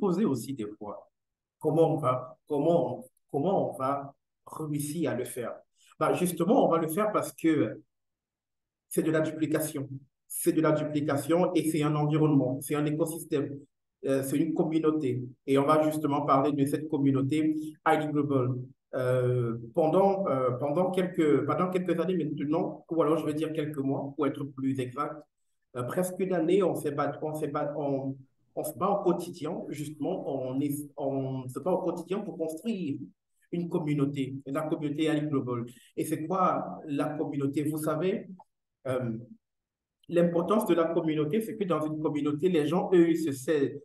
poser aussi des fois. Comment on va réussir à le faire? Bah, justement, on va le faire parce que c'est de la duplication. C'est de la duplication et c'est un environnement, c'est un écosystème, c'est une communauté. Et on va justement parler de cette communauté highly global. Pendant quelques années maintenant, ou alors je vais dire quelques mois pour être plus exact, presque une année, on se bat au quotidien, justement, on se bat au quotidien pour construire une communauté, la communauté highly global. Et c'est quoi la communauté? Vous savez, euh, l'importance de la communauté, c'est que dans une communauté, les gens, eux, ils se cèdent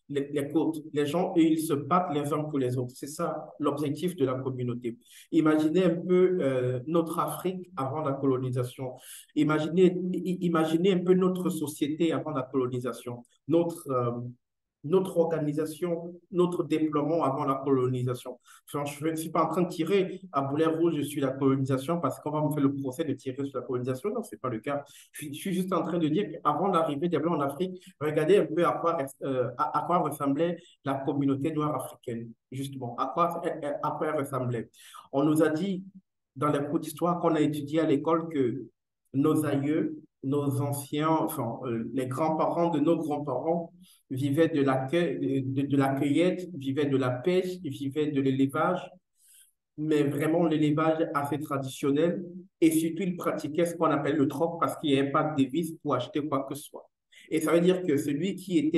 les côtes. Les gens, eux, ils se battent les uns pour les autres. C'est ça l'objectif de la communauté. Imaginez un peu notre Afrique avant la colonisation. Imaginez un peu notre société avant la colonisation. Notre organisation, notre déploiement avant la colonisation. Enfin, je ne suis pas en train de tirer à boulet rouge sur la colonisation parce qu'on va me faire le procès de tirer sur la colonisation. Non, ce n'est pas le cas. Je suis juste en train de dire qu'avant l'arrivée des Blancs en Afrique, regardez un peu à quoi ressemblait la communauté noire africaine, justement, à quoi elle ressemblait. On nous a dit dans les cours d'histoire qu'on a étudié à l'école que nos aïeux, nos anciens, enfin, les grands-parents de nos grands-parents vivaient de la cueillette, vivaient de la pêche, vivaient de l'élevage, mais vraiment l'élevage assez traditionnel. Et surtout, ils pratiquaient ce qu'on appelle le troc parce qu'il n'y avait pas de devise pour acheter quoi que ce soit. Et ça veut dire que celui qui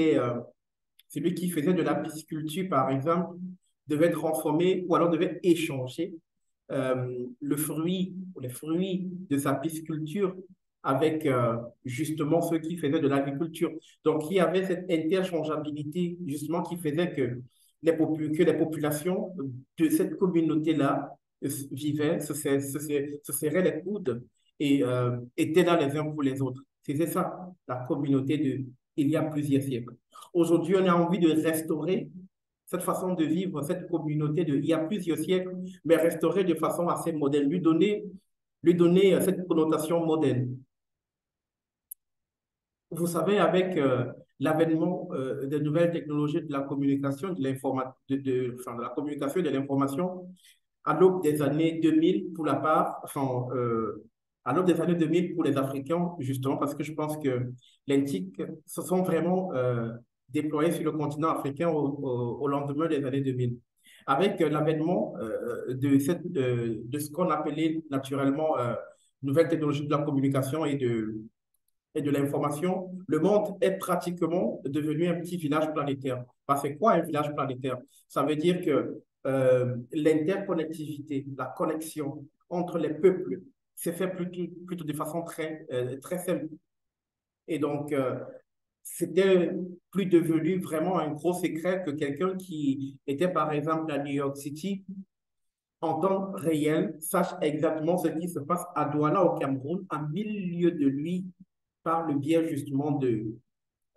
faisait de la pisciculture, par exemple, devait transformer ou alors devait échanger les fruits de sa pisciculture avec justement ceux qui faisaient de l'agriculture. Donc, il y avait cette interchangeabilité justement qui faisait que que les populations de cette communauté-là vivaient, se serraient les coudes et étaient là les uns pour les autres. C'était ça, la communauté de il y a plusieurs siècles. Aujourd'hui, on a envie de restaurer cette façon de vivre, cette communauté de il y a plusieurs siècles, mais restaurer de façon assez moderne, lui donner cette connotation moderne. Vous savez, avec l'avènement des nouvelles technologies de la communication, enfin, de la communication et de l'information, à l'aube des années 2000 pour la part, enfin, à l'aube des années 2000 pour les Africains, justement, parce que je pense que les TIC se sont vraiment déployés sur le continent africain au lendemain des années 2000. Avec l'avènement de ce qu'on appelait naturellement nouvelles technologies de la communication et de l'information, le monde est pratiquement devenu un petit village planétaire. Parce que quoi un village planétaire? Ça veut dire que l'interconnectivité, la connexion entre les peuples s'est fait plutôt de façon très simple. Et donc, c'était plus devenu vraiment un gros secret que quelqu'un qui était, par exemple, à New York City, en temps réel, sache exactement ce qui se passe à Douala, au Cameroun, à 1000 lieues de lui, par le biais justement de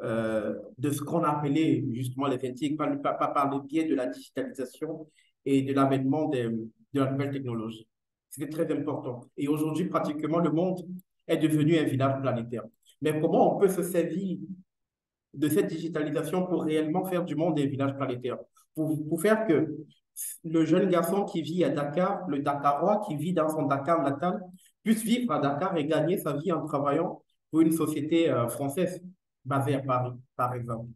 ce qu'on appelait justement les fintechs, par le biais de la digitalisation et de l'avènement de la nouvelle technologie. C'était très important. Et aujourd'hui, pratiquement, le monde est devenu un village planétaire. Mais comment on peut se servir de cette digitalisation pour réellement faire du monde un village planétaire? Pour faire que le jeune garçon qui vit à Dakar, le Dakarois qui vit dans son Dakar natal, puisse vivre à Dakar et gagner sa vie en travaillant pour une société française basée à Paris, par exemple.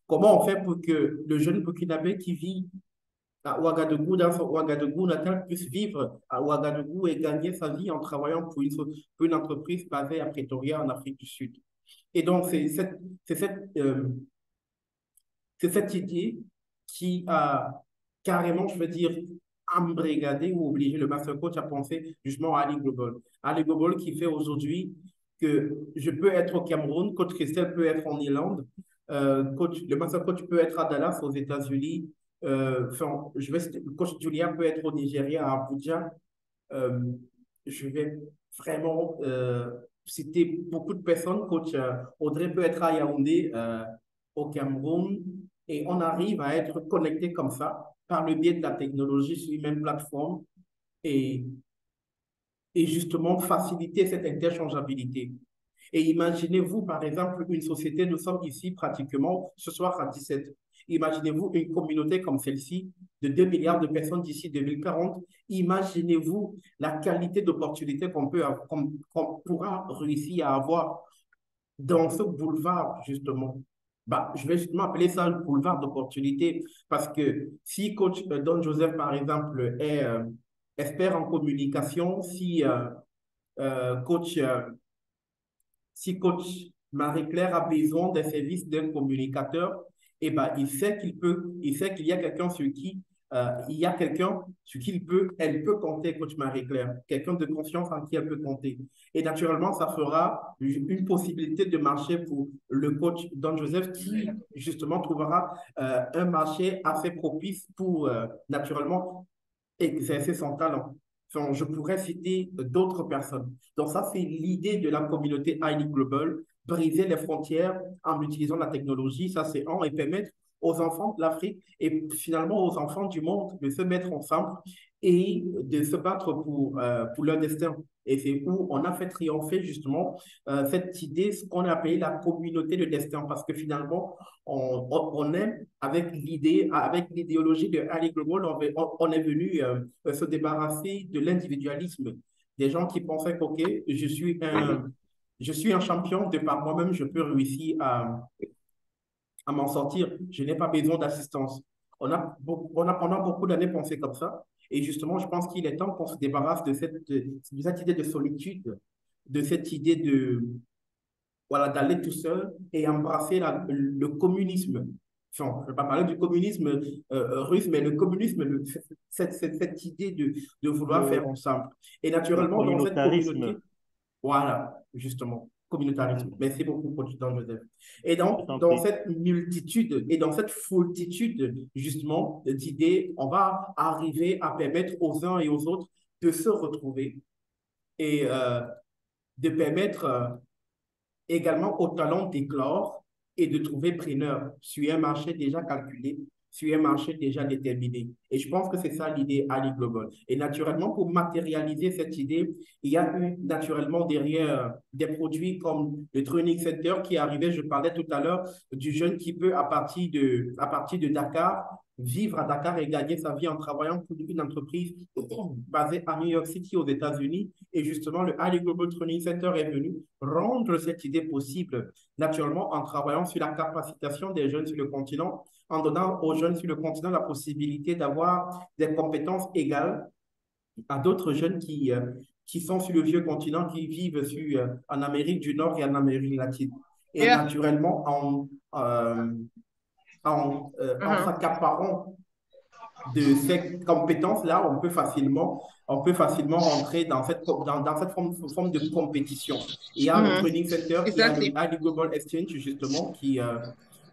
Comment on fait pour que le jeune Burkinabé qui vit à Ouagadougou, dans son Ouagadougou natal, puisse vivre à Ouagadougou et gagner sa vie en travaillant pour une entreprise basée à Pretoria, en Afrique du Sud? Et donc, c'est c'est cette idée qui a carrément, je veux dire, embrigadé ou obligé le master coach à penser justement à Ali Global. Ali Global qui fait aujourd'hui que je peux être au Cameroun, coach Christelle peut être en Irlande, le master coach peut être à Dallas aux États-Unis, enfin, coach Julia peut être au Nigeria, à Abuja. Euh, je vais vraiment citer beaucoup de personnes. Coach Audrey peut être à Yaoundé, au Cameroun, et on arrive à être connecté comme ça par le biais de la technologie sur une même plateforme et, et justement faciliter cette interchangeabilité. Et imaginez-vous, par exemple, une société, nous sommes ici pratiquement ce soir à 17. Imaginez-vous une communauté comme celle-ci de 2 milliards de personnes d'ici 2040. Imaginez-vous la qualité d'opportunité qu'on pourra réussir à avoir dans ce boulevard, justement. Bah, je vais justement appeler ça le boulevard d'opportunité parce que si coach Don Joseph, par exemple, est expert en communication, coach si coach Marie-Claire a besoin des services d'un communicateur, eh ben, il sait qu'il y a quelqu'un sur qui, il y a quelqu'un sur qui elle peut compter, coach Marie-Claire, quelqu'un de confiance en qui elle peut compter. Et naturellement, ça fera une possibilité de marché pour le coach Don Joseph qui, justement, trouvera un marché assez propice pour, naturellement, exercer son talent. Enfin, je pourrais citer d'autres personnes. Donc ça, c'est l'idée de la communauté Highly Global, briser les frontières en utilisant la technologie, ça c'est un, et permettre aux enfants de l'Afrique et finalement aux enfants du monde de se mettre ensemble et de se battre pour leur destin. Et c'est où on a fait triompher justement cette idée, ce qu'on a appelé la communauté de destin, parce que finalement, on aime avec l'idée, avec l'idéologie de Ali Global, on est venu se débarrasser de l'individualisme. Des gens qui pensaient que, OK, je suis un champion, de par moi-même, je peux réussir à m'en sortir. Je n'ai pas besoin d'assistance. On a pendant beaucoup d'années pensé comme ça. Et justement, je pense qu'il est temps qu'on se débarrasse de cette idée de solitude, de cette idée voilà, d'aller tout seul et embrasser le communisme. Enfin, je ne vais pas parler du communisme russe, mais le communisme, cette idée de vouloir Le, faire ensemble. Et le naturellement, dans cette communautarisme, communauté, voilà, justement, communautarisme. mhm, Merci beaucoup, coach Jean Joseph. Et je donc, t'en dans prie. cette multitude et dans cette foultitude, justement, d'idées, on va arriver à permettre aux uns et aux autres de se retrouver et de permettre également au talent d'éclore et de trouver preneur sur un marché déjà calculé, sur un marché déjà déterminé. Et je pense que c'est ça l'idée Ali Global. Et naturellement, pour matérialiser cette idée, il y a eu naturellement derrière des produits comme le Training Center qui est arrivé, je parlais tout à l'heure, du jeune qui peut, à partir de Dakar, vivre à Dakar et gagner sa vie en travaillant pour une entreprise basée à New York City aux États-Unis. Et justement, le Ali Global Training Center est venu rendre cette idée possible, naturellement en travaillant sur la capacitation des jeunes sur le continent, en donnant aux jeunes sur le continent la possibilité d'avoir des compétences égales à d'autres jeunes qui sont sur le vieux continent, qui vivent en Amérique du Nord et en Amérique latine. Et Yeah. naturellement, en Uh-huh. s'accaparant de ces compétences-là, on peut facilement rentrer dans cette forme de compétition. Il y a le Mhm. Training Center, il y a le Exactly. Ali Global Exchange, justement, qui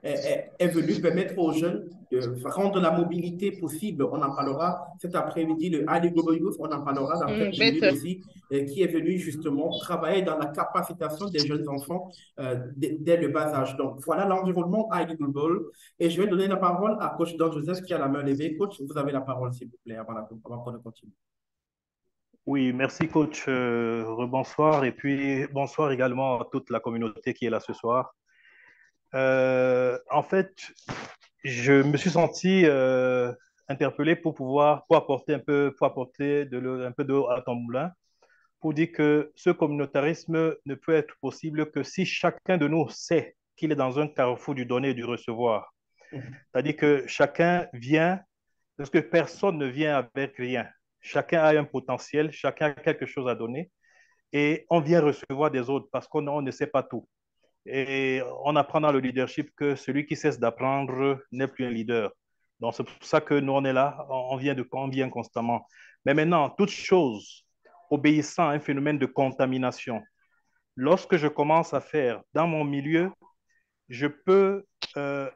est venu permettre aux jeunes de rendre la mobilité possible. On en parlera cet après-midi, le Ali Global Youth, on en parlera dans quelques minutes Better. aussi, qui est venu justement travailler dans la capacitation des jeunes enfants dès le bas âge. Donc, voilà l'environnement Ali Global. Et je vais donner la parole à coach Don Joseph qui a la main levée. Coach, vous avez la parole, s'il vous plaît, avant qu'on continue. Oui, merci coach. Rebonsoir et puis bonsoir également à toute la communauté qui est là ce soir. En fait, je me suis senti interpellé pour apporter un peu d'eau à ton moulin, pour dire que ce communautarisme ne peut être possible que si chacun de nous sait qu'il est dans un carrefour du donner et du recevoir. C'est-à-dire que chacun vient, parce que personne ne vient avec rien. Chacun a un potentiel, chacun a quelque chose à donner et on vient recevoir des autres parce qu'on ne sait pas tout. Et on apprend dans le leadership que celui qui cesse d'apprendre n'est plus un leader. Donc, c'est pour ça que nous, on est là, on vient constamment. Mais maintenant, toute chose obéissant à un phénomène de contamination, lorsque je commence à faire dans mon milieu, je peux euh,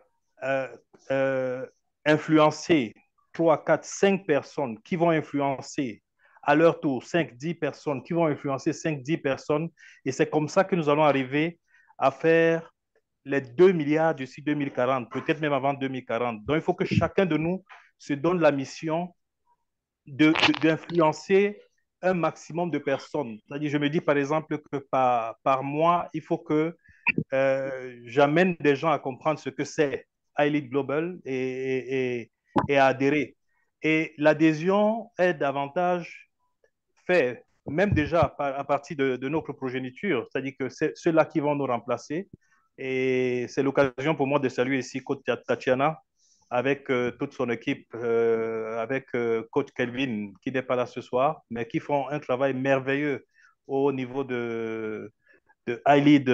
euh, euh, influencer 3, 4, 5 personnes qui vont influencer à leur tour 5, 10 personnes qui vont influencer 5, 10 personnes. Et c'est comme ça que nous allons arriver à faire les 2 milliards d'ici 2040, peut-être même avant 2040. Donc, il faut que chacun de nous se donne la mission d'influencer un maximum de personnes. C'est-à-dire, je me dis par exemple que par mois, il faut que j'amène des gens à comprendre ce que c'est iLead Global et à adhérer. Et l'adhésion est davantage faite, même déjà à partir de notre progéniture, c'est-à-dire que c'est ceux-là qui vont nous remplacer. Et c'est l'occasion pour moi de saluer ici Coach Tatiana avec toute son équipe, avec Coach Kelvin qui n'est pas là ce soir, mais qui font un travail merveilleux au niveau de iLead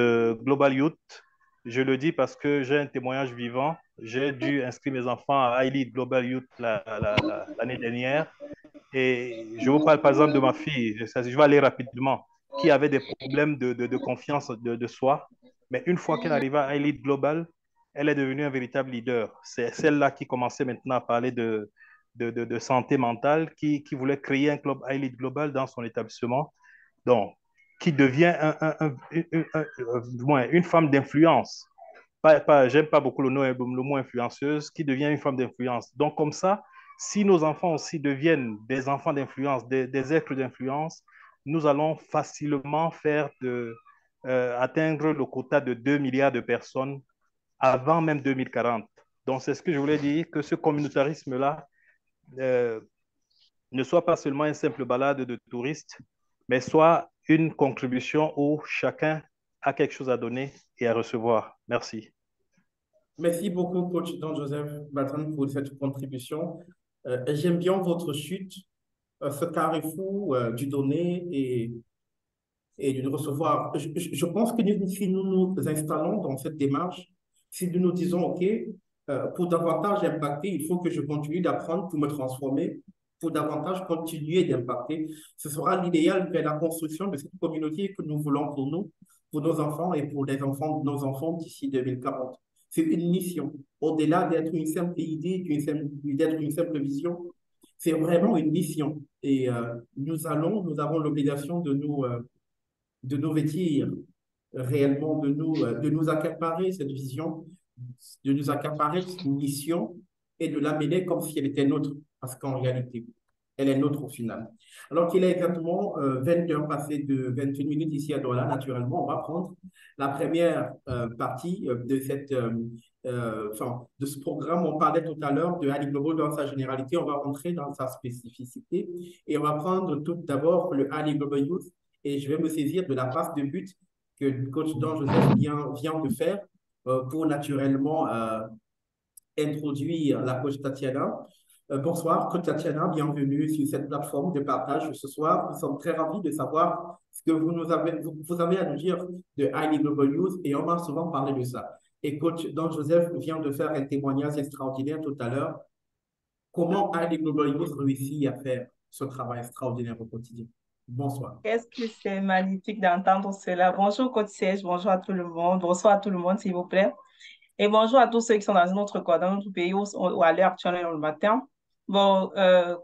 Global Youth. Je le dis parce que j'ai un témoignage vivant. J'ai dû inscrire mes enfants à iLead Global Youth l'année dernière. Et je vous parle par exemple de ma fille, je vais aller rapidement, qui avait des problèmes de confiance de soi. Mais une fois qu'elle arriva à iLead Global, elle est devenue un véritable leader. C'est celle-là qui commençait maintenant à parler de santé mentale, qui voulait créer un club iLead Global dans son établissement. Donc, qui devient une femme d'influence. J'aime pas beaucoup le mot influenceuse, qui devient une femme d'influence. Donc, comme ça, si nos enfants aussi deviennent des enfants d'influence, des êtres d'influence, nous allons facilement atteindre le quota de 2 milliards de personnes avant même 2040. Donc, c'est ce que je voulais dire, que ce communautarisme-là euh, ne soit pas seulement une simple balade de touristes, mais soit une contribution où chacun a quelque chose à donner et à recevoir. Merci. Merci beaucoup, coach Don-Joseph Batran, pour cette contribution. J'aime bien votre chute, ce carrefour du donner et du recevoir. Je pense que si nous nous installons dans cette démarche, si nous nous disons, OK, pour davantage impacter, il faut que je continue d'apprendre pour me transformer, pour davantage continuer d'impacter. Ce sera l'idéal vers la construction de cette communauté que nous voulons pour nous, pour nos enfants et pour les enfants de nos enfants d'ici 2040. C'est une mission. Au-delà d'être une simple idée, d'être une simple vision, c'est vraiment une mission. Et nous avons l'obligation de nous vêtir réellement, de nous accaparer cette vision, de nous accaparer cette mission et de l'amener comme si elle était nôtre, parce qu'en réalité, elle est nôtre au final. Alors qu'il est exactement 20 heures passées de 21 minutes ici à Douala, naturellement, on va prendre la première partie de ce programme. On parlait tout à l'heure de Ali Global dans sa généralité, on va rentrer dans sa spécificité et on va prendre tout d'abord le Ali Global Youth et je vais me saisir de la passe de but que le coach Don Joseph vient de faire pour naturellement introduire la coach Tatiana. Bonsoir, coach Tatiana, bienvenue sur cette plateforme de partage ce soir. Nous sommes très ravis de savoir ce que vous avez à nous dire de Highly Global Youth et on va souvent parler de ça. Et coach Don Joseph vient de faire un témoignage extraordinaire tout à l'heure. Comment Highly Global Youth réussit à faire ce travail extraordinaire au quotidien? Bonsoir. Qu'est-ce que c'est magnifique d'entendre cela. Bonjour, coach Serge, bonjour à tout le monde. Bonsoir à tout le monde, s'il vous plaît. Et bonjour à tous ceux qui sont dans notre corps, dans notre pays ou à l'heure actuelle le matin. Bon,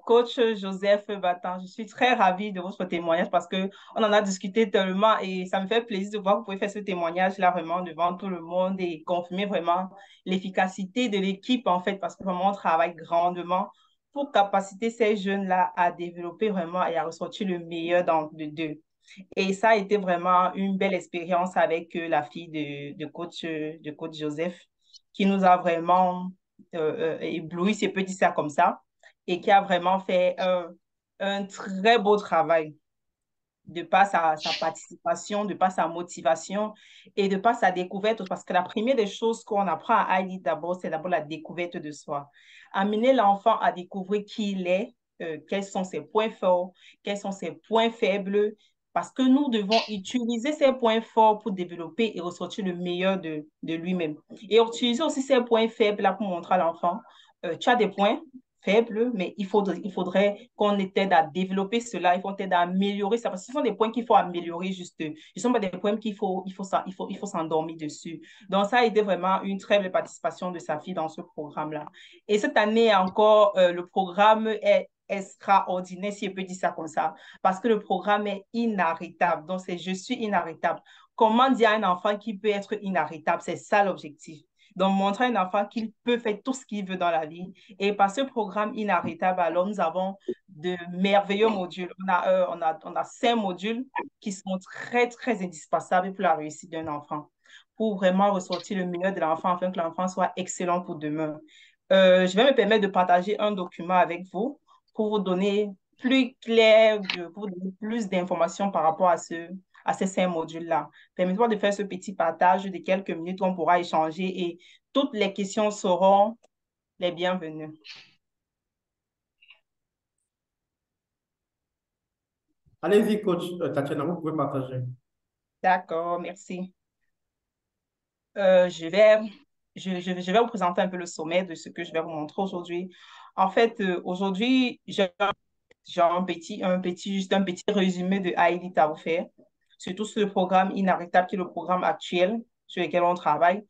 coach Joseph Batan, je suis très ravie de votre témoignage parce que on en a discuté tellement et ça me fait plaisir de voir que vous pouvez faire ce témoignage-là vraiment devant tout le monde et confirmer vraiment l'efficacité de l'équipe en fait parce que vraiment on travaille grandement pour capaciter ces jeunes-là à développer vraiment et à ressortir le meilleur d'eux. Et ça a été vraiment une belle expérience avec la fille de coach Joseph, qui nous a vraiment ébloui, si on peut dire ça comme ça, et qui a vraiment fait un très beau travail de par sa participation, de par sa motivation et de par sa découverte. Parce que la première des choses qu'on apprend à Heidi d'abord, c'est d'abord la découverte de soi. Amener l'enfant à découvrir qui il est, quels sont ses points forts, quels sont ses points faibles, parce que nous devons utiliser ces points forts pour développer et ressortir le meilleur de lui-même. Et utiliser aussi ces points faibles là pour montrer à l'enfant, tu as des points, faible, mais il faudrait qu'on t'aide à développer cela, il faut t'aider à améliorer ça, parce que ce sont des points qu'il faut améliorer juste. Ce ne sont pas des points il faut s'endormir dessus. Donc, ça a été vraiment une très belle participation de sa fille dans ce programme-là. Et cette année encore, le programme est extraordinaire, si je peux dire ça comme ça, parce que le programme est inarrêtable. Donc, c'est je suis inarrêtable. Comment dire à un enfant qui peut être inarrêtable? C'est ça l'objectif. Donc, montrer à un enfant qu'il peut faire tout ce qu'il veut dans la vie. Et par ce programme inarrêtable, alors, nous avons de merveilleux modules. On a 5 modules qui sont très, très indispensables pour la réussite d'un enfant, pour vraiment ressortir le meilleur de l'enfant afin que l'enfant soit excellent pour demain. Je vais me permettre de partager un document avec vous pour vous donner plus clair, pour vous donner plus d'informations par rapport à ces 5 modules-là. Permettez-moi de faire ce petit partage de quelques minutes où on pourra échanger et toutes les questions seront les bienvenues. Allez-y, coach Tatiana, vous pouvez partager. D'accord, merci. Je vais, je vais vous présenter un peu le sommet de ce que je vais vous montrer aujourd'hui. En fait, aujourd'hui, j'ai juste un petit résumé de Haïti à vous faire, surtout sur le programme Inarrêtable, qui est le programme actuel sur lequel on travaille.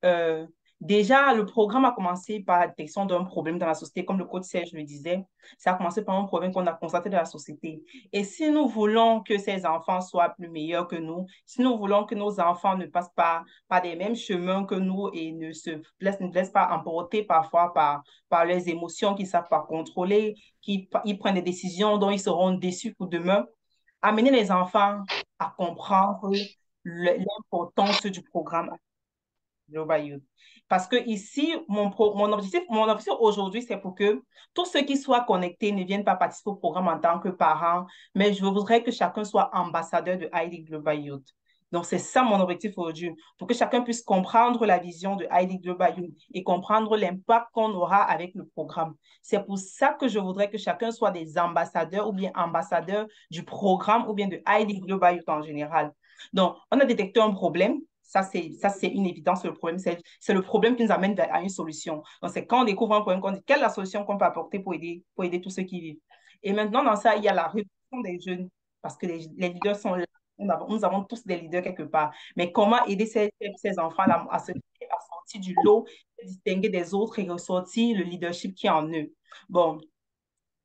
Euh, Déjà, le programme a commencé par la détection d'un problème dans la société, comme le coach Serge le disait. Ça a commencé par un problème qu'on a constaté dans la société. Et si nous voulons que ces enfants soient plus meilleurs que nous, si nous voulons que nos enfants ne passent pas par des mêmes chemins que nous et ne laissent pas emporter parfois par les émotions qu'ils ne savent pas contrôler, ils prennent des décisions dont ils seront déçus pour demain, amener les enfants à comprendre l'importance du programme Global Youth. Parce que ici, mon objectif aujourd'hui, c'est pour que tous ceux qui soient connectés ne viennent pas participer au programme en tant que parents, mais je voudrais que chacun soit ambassadeur de ID Global Youth. Donc, c'est ça mon objectif aujourd'hui, pour que chacun puisse comprendre la vision de ID Global Youth et comprendre l'impact qu'on aura avec le programme. C'est pour ça que je voudrais que chacun soit des ambassadeurs ou bien ambassadeurs du programme ou bien de ID Global Youth en général. Donc, on a détecté un problème. Ça, c'est une évidence. Le problème, c'est le problème qui nous amène à une solution. Donc, c'est quand on découvre un problème qu'on dit quelle est la solution qu'on peut apporter pour aider tous ceux qui vivent. Et maintenant, dans ça, il y a la réduction des jeunes, parce que les leaders sont là. Nous avons tous des leaders quelque part. Mais comment aider ces enfants-là à sortir du lot, se distinguer des autres et ressortir le leadership qui est en eux? Bon,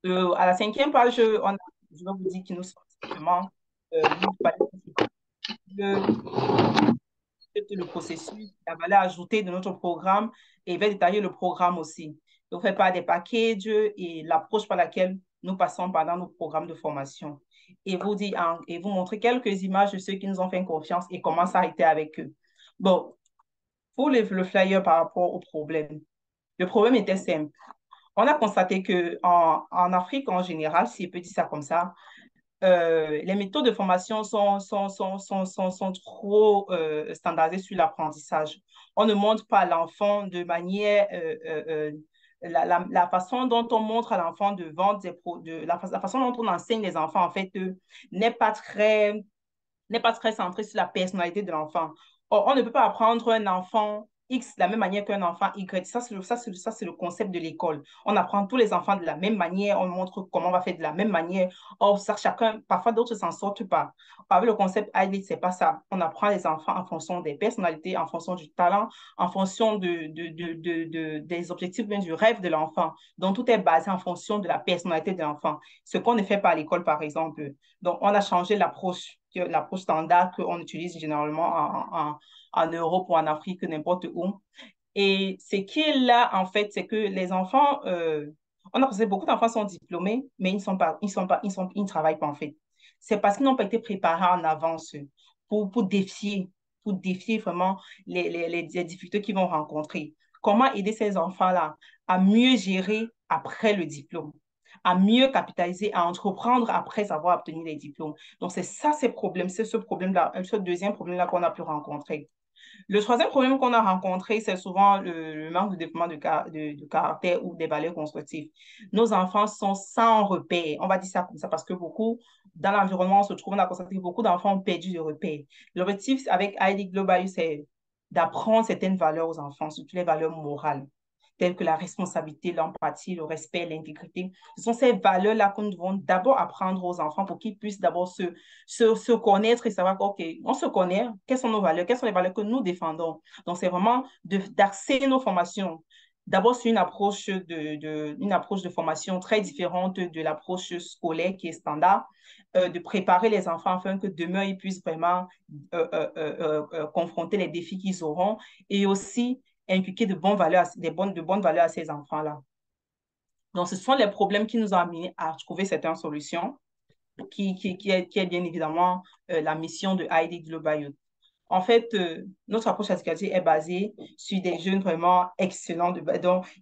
à la 5e page, je vais vous dire que nous sommes simplement le processus, la valeur ajoutée de notre programme et il va détailler le programme aussi. Donc, fait part des packages et l'approche par laquelle nous passons pendant nos programmes de formation. Et vous montrer quelques images de ceux qui nous ont fait confiance et comment ça a été avec eux. Bon, pour le flyer par rapport au problème, le problème était simple. On a constaté qu'en Afrique en général, si je peux dire ça comme ça, les méthodes de formation sont trop standardisées sur l'apprentissage. On ne montre pas à l'enfant de manière, la façon dont on montre à l'enfant de vendre la façon dont on enseigne les enfants, en fait, n'est pas très n'est pas très centré sur la personnalité de l'enfant. Or, on ne peut pas apprendre un enfant X de la même manière qu'un enfant Y. Ça, c'est le concept de l'école. On apprend tous les enfants de la même manière, on montre comment on va faire de la même manière. Or, ça, chacun, parfois d'autres ne s'en sortent pas. Avec le concept IDLIT, ce n'est pas ça. On apprend les enfants en fonction des personnalités, en fonction du talent, en fonction des objectifs, bien du rêve de l'enfant. Donc, tout est basé en fonction de la personnalité de l'enfant. Ce qu'on ne fait pas à l'école, par exemple. Donc, on a changé l'approche standard qu'on utilise généralement en Europe ou en Afrique, n'importe où. Et ce qui est là, en fait, c'est que les enfants, on a pensé que beaucoup d'enfants sont diplômés, mais ils ne travaillent pas, en fait. C'est parce qu'ils n'ont pas été préparés en avance pour défier, pour défier vraiment les difficultés qu'ils vont rencontrer. Comment aider ces enfants-là à mieux gérer après le diplôme, à mieux capitaliser, à entreprendre après avoir obtenu les diplômes. Donc, c'est ça, ces problèmes, c'est ce problème-là, ce deuxième problème-là qu'on a pu rencontrer. Le troisième problème qu'on a rencontré, c'est souvent le manque de développement de caractère ou des valeurs constructives. Nos enfants sont sans repère. On va dire ça comme ça parce que beaucoup, dans l'environnement, on se trouve, on a constaté que beaucoup d'enfants ont perdu de repères. L'objectif avec ID Global, c'est d'apprendre certaines valeurs aux enfants, surtout les valeurs morales, telles que la responsabilité, l'empathie, le respect, l'intégrité. Ce sont ces valeurs-là que nous devons d'abord apprendre aux enfants pour qu'ils puissent d'abord se connaître et savoir OK, on se connaît, quelles sont nos valeurs, quelles sont les valeurs que nous défendons. Donc, c'est vraiment d'axer nos formations d'abord sur une approche de formation très différente de l'approche scolaire qui est standard, de préparer les enfants afin que demain, ils puissent vraiment confronter les défis qu'ils auront et aussi inculquer de bonnes valeurs, de bonnes valeurs à ces enfants-là. Donc, ce sont les problèmes qui nous ont amenés à trouver certaines solutions, qui est bien évidemment la mission de ID Global Youth. En fait, notre approche éducative est basée sur des jeunes vraiment excellents.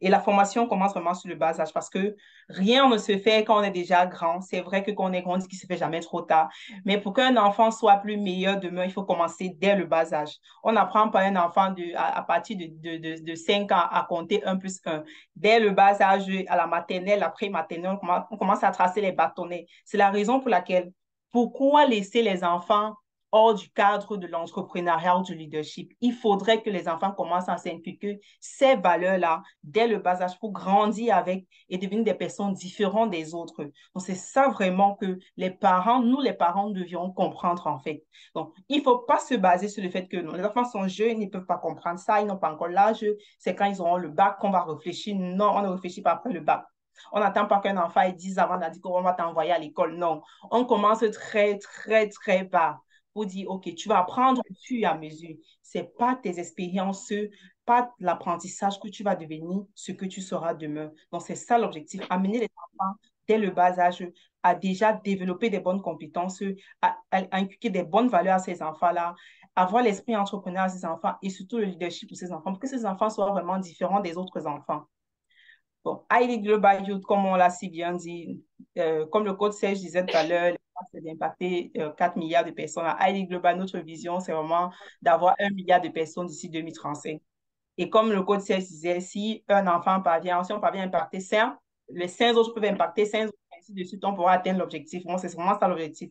Et la formation commence vraiment sur le bas âge parce que rien ne se fait quand on est déjà grand. C'est vrai que quand on est grand, il ne se fait jamais trop tard. Mais pour qu'un enfant soit plus meilleur demain, il faut commencer dès le bas âge. On n'apprend pas un enfant à partir de 5 ans à compter 1 plus 1. Dès le bas âge, à la maternelle, après maternelle, on commence à tracer les bâtonnets. C'est la raison pour laquelle, pourquoi laisser les enfants hors du cadre de l'entrepreneuriat ou du leadership? Il faudrait que les enfants commencent à s'inculquer ces valeurs-là dès le bas âge pour grandir avec et devenir des personnes différentes des autres. Donc, c'est ça vraiment que les parents, nous les parents, devions comprendre en fait. Donc, il ne faut pas se baser sur le fait que les enfants sont jeunes, ils ne peuvent pas comprendre ça, ils n'ont pas encore l'âge, c'est quand ils auront le bac qu'on va réfléchir. Non, on ne réfléchit pas après le bac. On n'attend pas qu'un enfant ait 10 ans avant de dire qu'on va t'envoyer à l'école. Non, on commence très, très, très bas pour dire, OK, tu vas apprendre au fur et à mesure. Ce n'est pas tes expériences, pas l'apprentissage que tu vas devenir ce que tu seras demain. Donc, c'est ça l'objectif, amener les enfants dès le bas âge à déjà développer des bonnes compétences, à inculquer des bonnes valeurs à ces enfants-là, avoir l'esprit entrepreneur à ces enfants et surtout le leadership pour ces enfants, pour que ces enfants soient vraiment différents des autres enfants. Bon, ID Global Youth, comme on l'a si bien dit, comme le coach Serge disait tout à l'heure, c'est d'impacter 4 milliards de personnes. À ID Global, notre vision, c'est vraiment d'avoir 1 milliard de personnes d'ici 2035. Et comme le coach Serge disait, si un enfant parvient, si on parvient à impacter 5, les 5 autres peuvent impacter 5 autres, ainsi de suite, on pourra atteindre l'objectif. Bon, c'est vraiment ça l'objectif.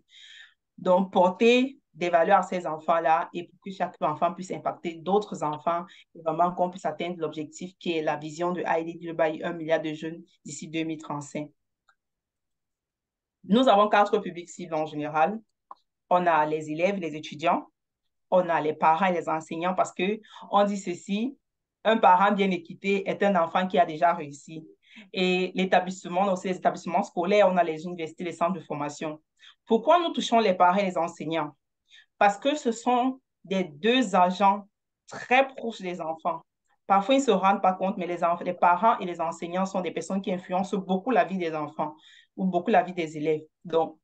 Donc, porter des valeurs à ces enfants-là et pour que chaque enfant puisse impacter d'autres enfants et vraiment qu'on puisse atteindre l'objectif qui est la vision de ID Global, 1 milliard de jeunes d'ici 2035. Nous avons 4 publics cibles en général. On a les élèves, les étudiants, on a les parents et les enseignants parce que on dit ceci, un parent bien équipé est un enfant qui a déjà réussi. Et l'établissement, aussi les établissements scolaires, on a les universités, les centres de formation. Pourquoi nous touchons les parents et les enseignants? Parce que ce sont des 2 agents très proches des enfants. Parfois, ils ne se rendent pas compte, mais les parents et les enseignants sont des personnes qui influencent beaucoup la vie des enfants ou beaucoup la vie des élèves. Donc,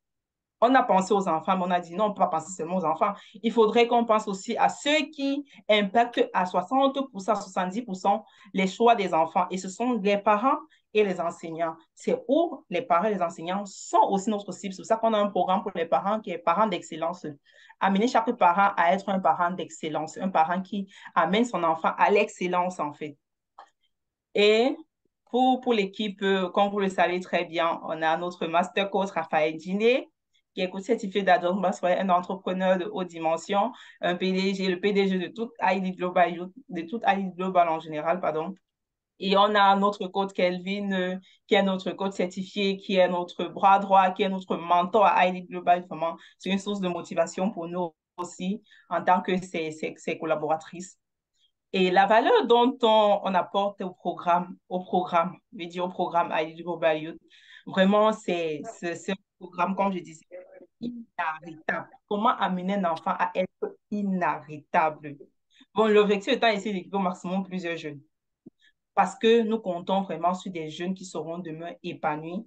on a pensé aux enfants, mais on a dit non, on ne peut pas penser seulement aux enfants. Il faudrait qu'on pense aussi à ceux qui impactent à 60%, à 70% les choix des enfants. Et ce sont les parents et les enseignants. C'est où les parents et les enseignants sont aussi notre cible. C'est pour ça qu'on a un programme pour les parents qui est parent d'excellence. Amener chaque parent à être un parent d'excellence, un parent qui amène son enfant à l'excellence, en fait. Et pour l'équipe, comme vous le savez très bien, on a notre master coach Raphaël Diné, qui est coach certifié d'Adam un entrepreneur de haute dimension, un PDG, le PDG de toute ID Global, de toute ID Global en général, pardon. Et on a notre coach Kelvin, qui est notre coach certifié, qui est notre bras droit, qui est notre mentor à ID Global. Vraiment, c'est une source de motivation pour nous aussi, en tant que ses collaboratrices. Et la valeur dont on apporte je veux dire au programme ID Global Youth, vraiment, c'est un programme, comme je disais, inarrêtable. Comment amener un enfant à être inarrêtable? Bon, l'objectif étant ici d'équiper au maximum plusieurs jeunes. Parce que nous comptons vraiment sur des jeunes qui seront demain épanouis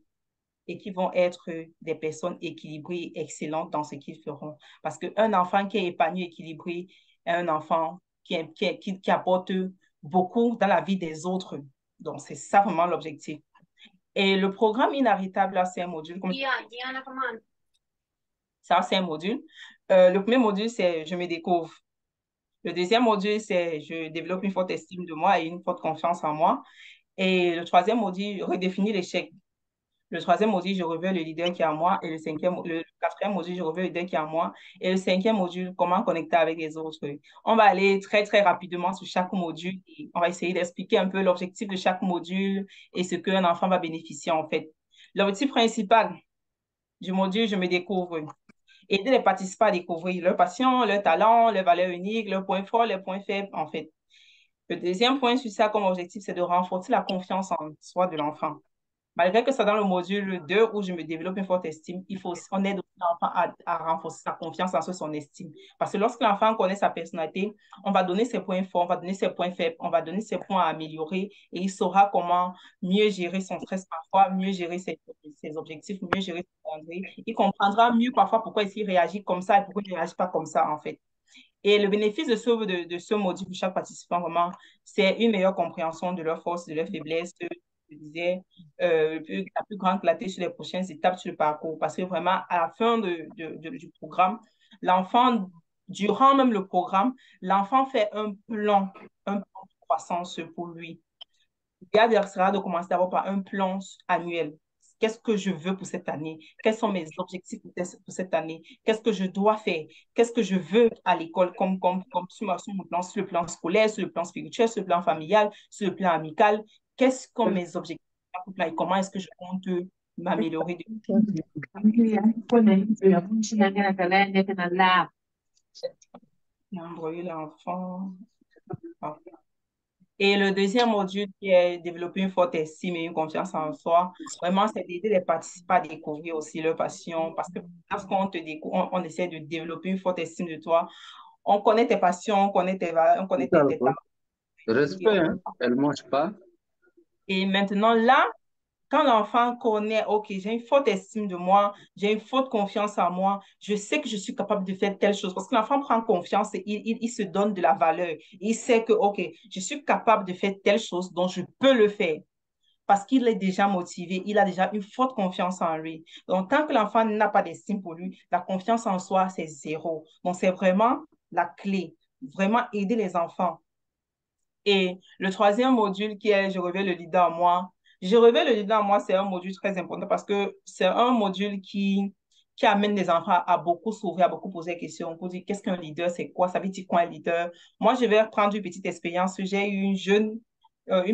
et qui vont être des personnes équilibrées et excellentes dans ce qu'ils feront. Parce qu'un enfant qui est épanoui, équilibré, est un enfant qui apporte beaucoup dans la vie des autres. Donc, c'est ça vraiment l'objectif. Et le programme Inarrêtable, là, c'est un module. Ça, c'est un module. Le premier module, c'est Je me découvre. Le deuxième module, c'est Je développe une forte estime de moi et une forte confiance en moi. Et le troisième module, Redéfinir l'échec. Le troisième module, je révèle le leader qui est en moi. Et le quatrième module, je révèle le leader qui est en moi. Et le cinquième module, comment connecter avec les autres. On va aller très, très rapidement sur chaque module et on va essayer d'expliquer un peu l'objectif de chaque module et ce qu'un enfant va bénéficier en fait. L'objectif principal du module, je me découvre. Aider les participants à découvrir leurs passions, leurs talents, leurs valeurs uniques, leurs points forts, leurs points faibles en fait. Le deuxième point sur ça comme objectif, c'est de renforcer la confiance en soi de l'enfant. Malgré que c'est dans le module 2 où je me développe une forte estime, on aide l'enfant à renforcer sa confiance en soi, son estime. Parce que lorsque l'enfant connaît sa personnalité, on va donner ses points forts, on va donner ses points faibles, on va donner ses points à améliorer et il saura comment mieux gérer son stress parfois, mieux gérer ses objectifs, mieux gérer ses calendrier. Il comprendra mieux parfois pourquoi il réagit comme ça et pourquoi il ne réagit pas comme ça, en fait. Et le bénéfice de ce module pour chaque participant, vraiment, c'est une meilleure compréhension de leurs forces, de leurs faiblesses, je disais, la plus grande clarté sur les prochaines étapes sur le parcours. Parce que vraiment, à la fin du programme, l'enfant, durant même le programme, l'enfant fait un plan de croissance pour lui. L'idéal sera de commencer d'abord par un plan annuel. Qu'est-ce que je veux pour cette année? Quels sont mes objectifs pour cette année? Qu'est-ce que je dois faire? Qu'est-ce que je veux à l'école comme sur le plan scolaire, sur le plan spirituel, sur le plan familial, sur le plan amical? Quels sont mes objectifs et comment est-ce que je compte m'améliorer? L'enfant. Et le deuxième module qui est développer une forte estime et une confiance en soi, vraiment, c'est d'aider les participants à découvrir aussi leur passion. Parce que lorsqu'on te découvre, on essaie de développer une forte estime de toi. On connaît tes passions, on connaît tes valeurs, on connaît tes talents. Respect, hein? Elle ne mange pas. Et maintenant, là, quand l'enfant connaît, OK, j'ai une forte estime de moi, j'ai une forte confiance en moi, je sais que je suis capable de faire telle chose. Parce que l'enfant prend confiance et il se donne de la valeur. Il sait que, OK, je suis capable de faire telle chose, donc je peux le faire. Parce qu'il est déjà motivé, il a déjà une forte confiance en lui. Donc, tant que l'enfant n'a pas d'estime pour lui, la confiance en soi, c'est zéro. Donc, c'est vraiment la clé. Vraiment aider les enfants. Et le troisième module qui est Je révèle le leader en moi. Je révèle le leader en moi, c'est un module très important parce que c'est un module qui amène les enfants à beaucoup s'ouvrir, à beaucoup poser des questions pour dire qu'est-ce qu'un leader, c'est quoi, ça veut dire quoi un leader. Moi, je vais prendre une petite expérience. J'ai eu une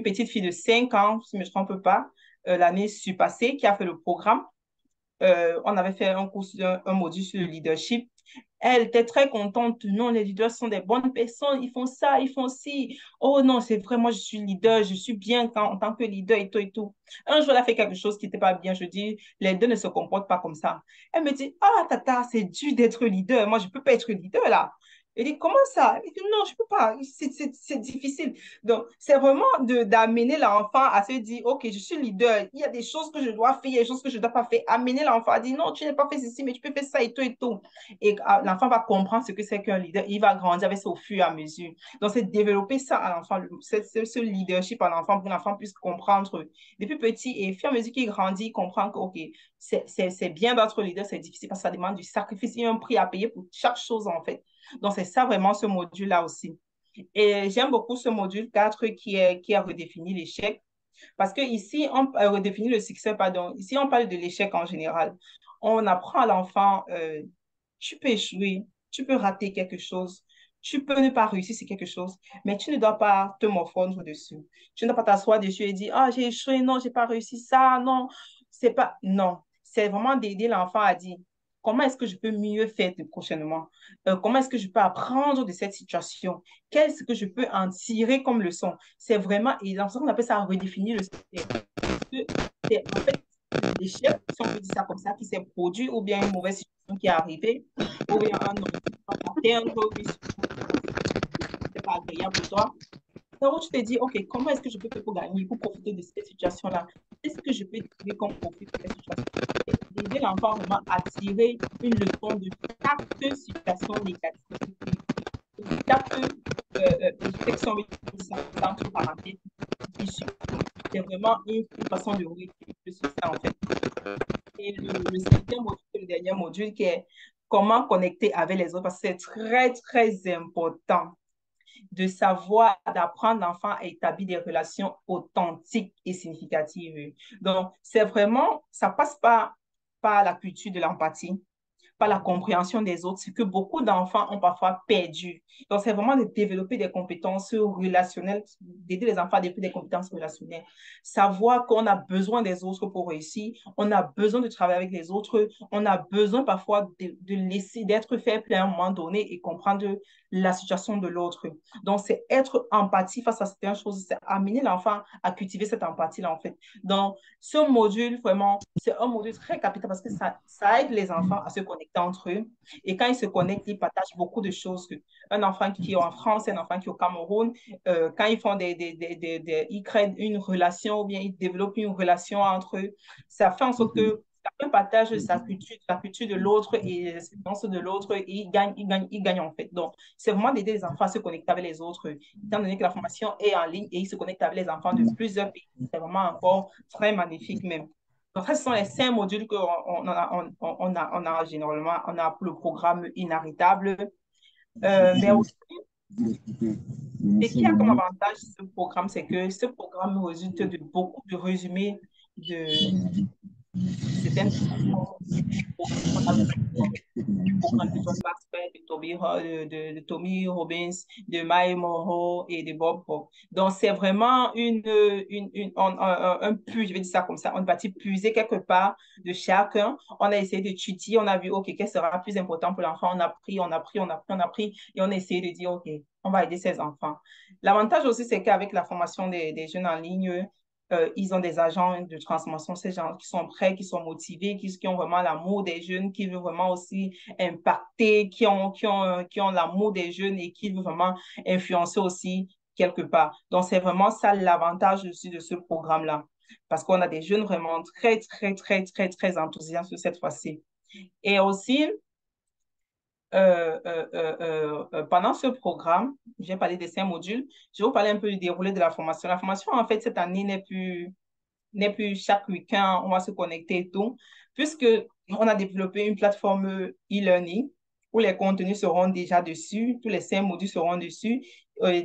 petite fille de 5 ans, si je ne me trompe pas, l'année passée, qui a fait le programme. On avait fait un module sur le leadership. Elle était très contente. Non, les leaders sont des bonnes personnes. Ils font ça, ils font ci. Oh non, c'est vrai, moi, je suis leader. Je suis bien en tant que leader et tout et tout. Un jour, elle a fait quelque chose qui n'était pas bien. Je dis, les deux ne se comportent pas comme ça. Elle me dit, ah, tata, c'est dur d'être leader. Moi, je ne peux pas être leader là. Elle dit, comment ça? Elle dit, non, je ne peux pas. C'est difficile. Donc, c'est vraiment d'amener l'enfant à se dire, OK, je suis leader. Il y a des choses que je dois faire, il y a des choses que je ne dois pas faire. Amener l'enfant à dire, non, tu n'as pas fait ceci, mais tu peux faire ça et tout et tout. Et l'enfant va comprendre ce que c'est qu'un leader. Il va grandir avec ça au fur et à mesure. Donc, c'est développer ça à l'enfant, ce leadership à l'enfant pour que l'enfant puisse comprendre depuis petit et au fur et à mesure qu'il grandit, il comprend que, OK, c'est bien d'être leader, c'est difficile parce que ça demande du sacrifice. Il y a un prix à payer pour chaque chose, en fait. Donc, c'est ça vraiment ce module-là aussi. Et j'aime beaucoup ce module 4 qui a redéfini l'échec. Parce que ici, on redéfinit le succès, pardon. Ici, on parle de l'échec en général. On apprend à l'enfant, tu peux échouer, tu peux rater quelque chose, tu peux ne pas réussir sur quelque chose, mais tu ne dois pas te morfondre dessus. Tu ne dois pas t'asseoir dessus et dire, ah, j'ai échoué, non, j'ai pas réussi ça, non, c'est pas, non. C'est vraiment d'aider l'enfant à dire, comment est-ce que je peux mieux faire prochainement? Comment est-ce que je peux apprendre de cette situation? Qu'est-ce que je peux en tirer comme leçon? C'est vraiment, et dans ce qu'on appelle ça redéfinir le succès. C'est en fait l'échec, si on peut dire ça comme ça, qui s'est produit, ou bien une mauvaise situation qui est arrivée, ou bien un objectif à atteindre, une situation qui n'était pas agréable pour toi. Donc, tu te dis, OK, comment est-ce que je peux faire pour gagner, pour profiter de cette situation-là? Qu'est-ce que je peux tirer comme profit de cette situation? Et aider l'enfant vraiment à tirer une leçon de chaque situation négative, de chaque section entre parenthèses. C'est vraiment une façon de réussir le succès, en fait. Et le cinquième module, le dernier module, qui est comment connecter avec les autres, parce que c'est très, très important de savoir, d'apprendre l'enfant à établir des relations authentiques et significatives. Donc, c'est vraiment, ça passe par la culture de l'empathie, par la compréhension des autres, ce que beaucoup d'enfants ont parfois perdu. Donc, c'est vraiment de développer des compétences relationnelles, d'aider les enfants à développer des compétences relationnelles. Savoir qu'on a besoin des autres pour réussir, on a besoin de travailler avec les autres, on a besoin parfois de laisser, d'être faible à un moment donné et comprendre la situation de l'autre. Donc, c'est être empathie face à certaines choses, c'est amener l'enfant à cultiver cette empathie-là, en fait. Donc, ce module, vraiment, c'est un module très capital parce que ça aide les enfants à se connecter entre eux. Et quand ils se connectent, ils partagent beaucoup de choses. Un enfant qui est en France, un enfant qui est au Cameroun, quand ils font ils créent une relation ou bien ils développent une relation entre eux, ça fait en sorte que chacun partage la culture de l'autre et les expériences de l'autre et ils gagnent en fait. Donc, c'est vraiment d'aider les enfants à se connecter avec les autres, étant donné que la formation est en ligne et ils se connectent avec les enfants de plusieurs pays. C'est vraiment encore très magnifique même. Donc, ce sont les 5 modules on a généralement. On a le programme inarrêtable. Mais aussi, ce qui a comme avantage ce programme, c'est que ce programme résulte de beaucoup de résumés de certaines du programme de John Maxwell, de Tommy Robbins, de Maya Monroe et de Bob Hope. Donc, c'est vraiment je vais dire ça comme ça, on va puiser quelque part de chacun. On a essayé d'étudier, on a vu, OK, qu'est-ce qui sera plus important pour l'enfant? On a pris, et on a essayé de dire, OK, on va aider ces enfants. L'avantage aussi, c'est qu'avec la formation des jeunes en ligne, ils ont des agents de transformation, ces gens qui sont prêts, qui sont motivés, qui ont vraiment l'amour des jeunes, qui veulent vraiment aussi impacter, qui ont l'amour des jeunes et qui veulent vraiment influencer aussi quelque part. Donc, c'est vraiment ça l'avantage aussi de ce programme-là, parce qu'on a des jeunes vraiment très, très, très, très, très enthousiastes cette fois-ci. Et aussi, pendant ce programme, j'ai parlé des 5 modules, je vais vous parler un peu du déroulé de la formation. La formation, en fait, cette année n'est plus chaque week-end, on va se connecter et tout, puisque on a développé une plateforme e-learning où les contenus seront déjà dessus, tous les 5 modules seront dessus.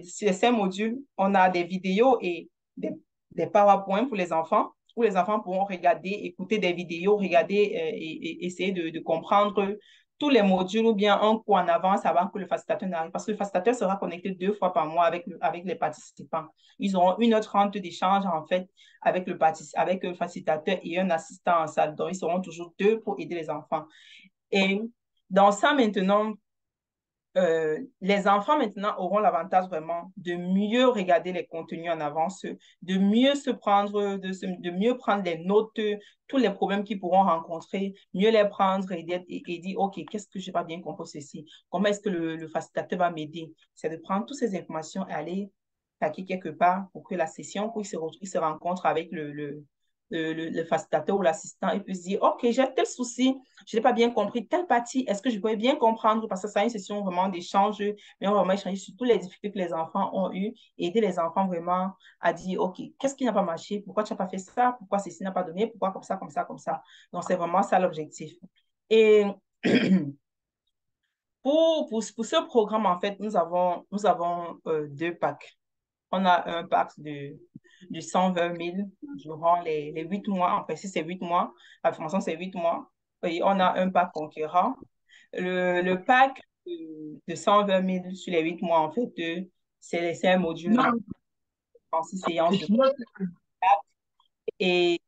Sur les 5 modules, on a des vidéos et des PowerPoints pour les enfants, où les enfants pourront regarder, écouter des vidéos, regarder et essayer de comprendre tous les modules ou bien un cours en avance avant que le facilitateur n'arrive. Parce que le facilitateur sera connecté 2 fois par mois avec les participants. Ils auront 1h30 d'échange, en fait, avec le facilitateur et un assistant en salle. Donc, ils seront toujours 2 pour aider les enfants. Et dans ça, maintenant, les enfants maintenant auront l'avantage vraiment de mieux regarder les contenus en avance, de mieux se prendre, de mieux prendre les notes, tous les problèmes qu'ils pourront rencontrer, mieux les prendre et dire, OK, qu'est-ce que je n'ai pas bien compris ceci? Comment est-ce que le facilitateur va m'aider? C'est de prendre toutes ces informations et aller taquer quelque part pour que la session, pour qu'ils se rencontrent avec le facilitateur ou l'assistant et puis se dire, OK, j'ai tel souci, je n'ai pas bien compris telle partie, est-ce que je pourrais bien comprendre? Parce que c'est une session vraiment d'échange, mais on va vraiment échanger sur toutes les difficultés que les enfants ont eues et aider les enfants vraiment à dire, OK, qu'est-ce qui n'a pas marché? Pourquoi tu n'as pas fait ça? Pourquoi ceci n'a pas donné? Pourquoi comme ça, comme ça, comme ça? Donc, c'est vraiment ça l'objectif. Et pour ce programme, en fait, nous avons 2 packs. On a un pack de 120 000 durant les 8 mois. En principe, c'est 8 mois. La formation, c'est 8 mois. Et on a un pack conquérant. Le pack de 120 000 sur les 8 mois, en fait, c'est un module en 6 séances et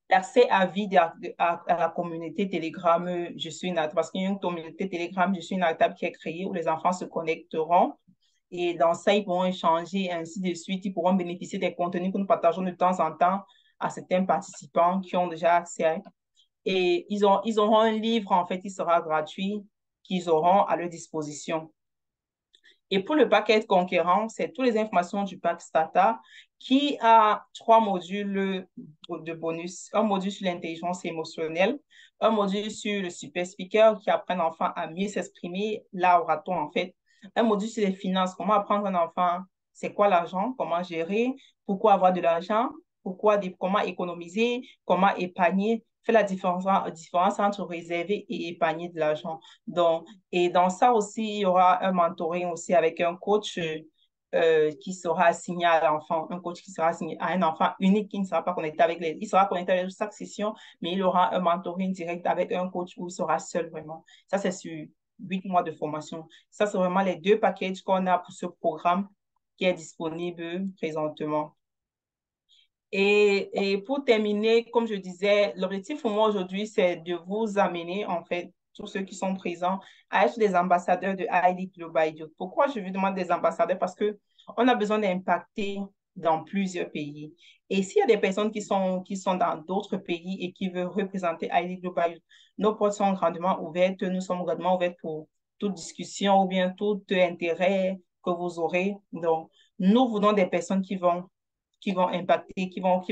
l'accès à vie à la communauté Telegram, je suis une parce qu'il y a une communauté Telegram, je suis une table qui est créée où les enfants se connecteront. Et dans ça, ils pourront échanger, ainsi de suite. Ils pourront bénéficier des contenus que nous partageons de temps en temps à certains participants qui ont déjà accès. Et ils auront un livre, en fait, qui sera gratuit, qu'ils auront à leur disposition. Et pour le paquet conquérant, c'est toutes les informations du pack Starter qui a 3 modules de bonus. Un module sur l'intelligence émotionnelle, un module sur le super speaker qui apprend l'enfant à mieux s'exprimer, l'oratoire en fait. Un module sur les finances, comment apprendre un enfant, c'est quoi l'argent, comment gérer, pourquoi avoir de l'argent, comment économiser, comment épargner, faire la différence entre réserver et épargner de l'argent. Donc, et dans ça aussi, il y aura un mentoring aussi avec un coach qui sera assigné à l'enfant, un coach qui sera assigné à un enfant unique qui ne sera pas connecté avec les... Il sera connecté avec chaque session, mais il aura un mentoring direct avec un coach où il sera seul vraiment. Ça, c'est sur 8 mois de formation. Ça, c'est vraiment les 2 packages qu'on a pour ce programme qui est disponible présentement. Et pour terminer, comme je disais, l'objectif pour moi aujourd'hui, c'est de vous amener, en fait, tous ceux qui sont présents, à être des ambassadeurs de ID Global Youth. Pourquoi je vous demande des ambassadeurs? Parce qu'on a besoin d'impacter dans plusieurs pays. Et s'il y a des personnes qui sont dans d'autres pays et qui veulent représenter ID Global Youth, nos portes sont grandement ouvertes. Nous sommes grandement ouverts pour toute discussion ou bien tout intérêt que vous aurez. Donc, nous voulons des personnes qui vont impacter, qui vont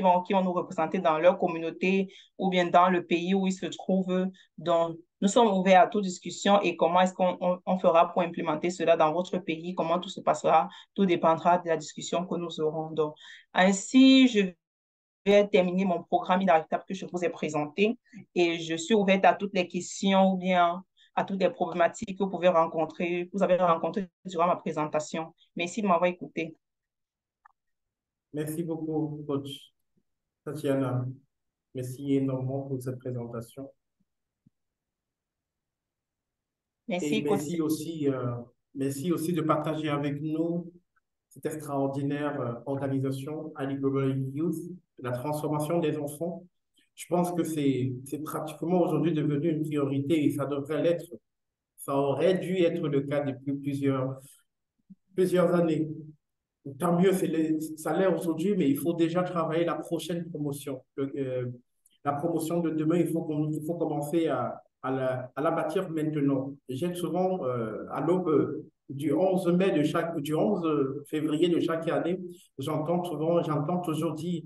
nous représenter dans leur communauté ou bien dans le pays où ils se trouvent. Donc, nous sommes ouverts à toute discussion et comment est-ce qu'on fera pour implémenter cela dans votre pays, comment tout se passera, tout dépendra de la discussion que nous aurons. Donc, ainsi, je vais terminer mon programme inarrêtable que je vous ai présenté et je suis ouverte à toutes les questions ou bien à toutes les problématiques que vous avez rencontrées durant ma présentation. Merci de m'avoir écouté. Merci beaucoup, coach Tatiana. Merci énormément pour cette présentation. Merci, Et coach. merci aussi de partager avec nous cette extraordinaire organisation Ali Global Youth, la transformation des enfants. Je pense que c'est pratiquement aujourd'hui devenu une priorité et ça devrait l'être. Ça aurait dû être le cas depuis plusieurs années. Tant mieux, ça l'est aujourd'hui, mais il faut déjà travailler la prochaine promotion. La promotion de demain, il faut commencer à la bâtir maintenant. J'aide souvent à l'aube du 11 mai du 11 février de chaque année, j'entends toujours dire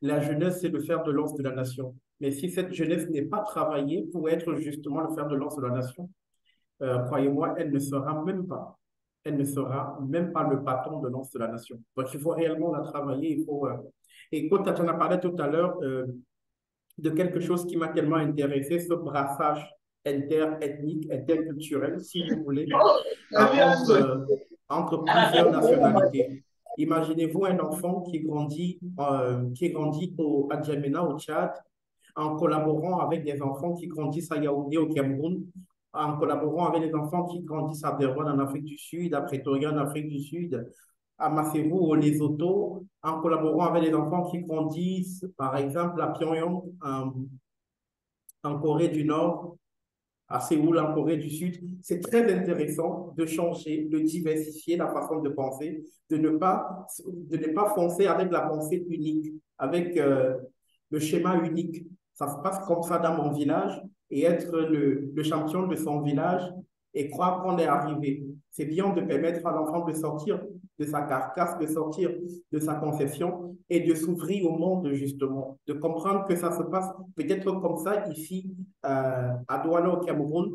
la jeunesse, c'est le fer de lance de la nation. Mais si cette jeunesse n'est pas travaillée pour être justement le fer de lance de la nation, croyez-moi, elle ne sera même pas. Elle ne sera même pas le bâton de lance de la nation. Donc, il faut réellement la travailler. Et quand tu en as parlé tout à l'heure de quelque chose qui m'a tellement intéressé, ce brassage interethnique, interculturel, si vous voulez, entre plusieurs nationalités. Imaginez-vous un enfant qui grandit à Djamena, au Tchad, en collaborant avec des enfants qui grandissent à Yaoundé, au Cameroun, en collaborant avec les enfants qui grandissent à Durban, en Afrique du Sud, à Pretoria, en Afrique du Sud, à Maseru, au Lesotho, en collaborant avec les enfants qui grandissent, par exemple, à Pyongyang, en Corée du Nord, à Séoul, en Corée du Sud. C'est très intéressant de changer, de diversifier la façon de penser, de ne pas foncer avec la pensée unique, avec le schéma unique. Ça se passe comme ça dans mon village et être le champion de son village et croire qu'on est arrivé. C'est bien de permettre à l'enfant de sortir de sa carcasse, de sortir de sa conception et de s'ouvrir au monde, justement, de comprendre que ça se passe peut-être comme ça ici à Douala au Cameroun,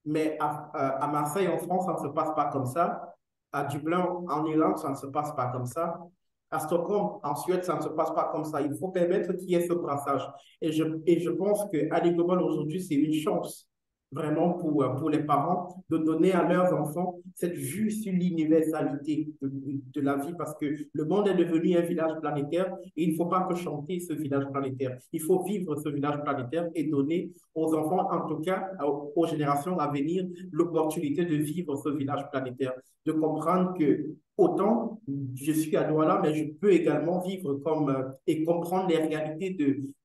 mais à Marseille en France, ça ne se passe pas comme ça. À Dublin en Irlande, ça ne se passe pas comme ça. À Stockholm, en Suède, ça ne se passe pas comme ça. Il faut permettre qu'il y ait ce brassage. Et je pense qu'Ali Global aujourd'hui, c'est une chance vraiment pour les parents de donner à leurs enfants cette vue sur l'universalité de la vie parce que le monde est devenu un village planétaire et il ne faut pas que chanter ce village planétaire. Il faut vivre ce village planétaire et donner aux enfants, en tout cas aux générations à venir, l'opportunité de vivre ce village planétaire, de comprendre que autant je suis à Douala, mais je peux également vivre et comprendre les réalités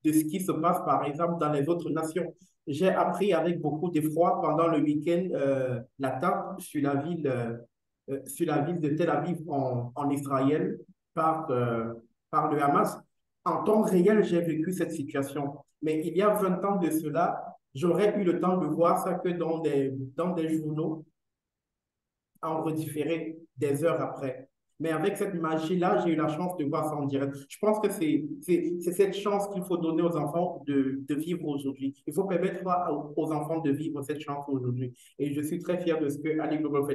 de ce qui se passe, par exemple, dans les autres nations. J'ai appris avec beaucoup d'effroi pendant le week-end l'attaque sur la ville de Tel Aviv en Israël par le Hamas. En temps réel, j'ai vécu cette situation. Mais il y a 20 ans de cela, j'aurais eu le temps de voir ça que dans des journaux en redifféré des heures après. Mais avec cette magie-là, j'ai eu la chance de voir ça en direct. Je pense que c'est cette chance qu'il faut donner aux enfants de vivre aujourd'hui. Il faut permettre aux enfants de vivre cette chance aujourd'hui. Et je suis très fier de ce que Ali Global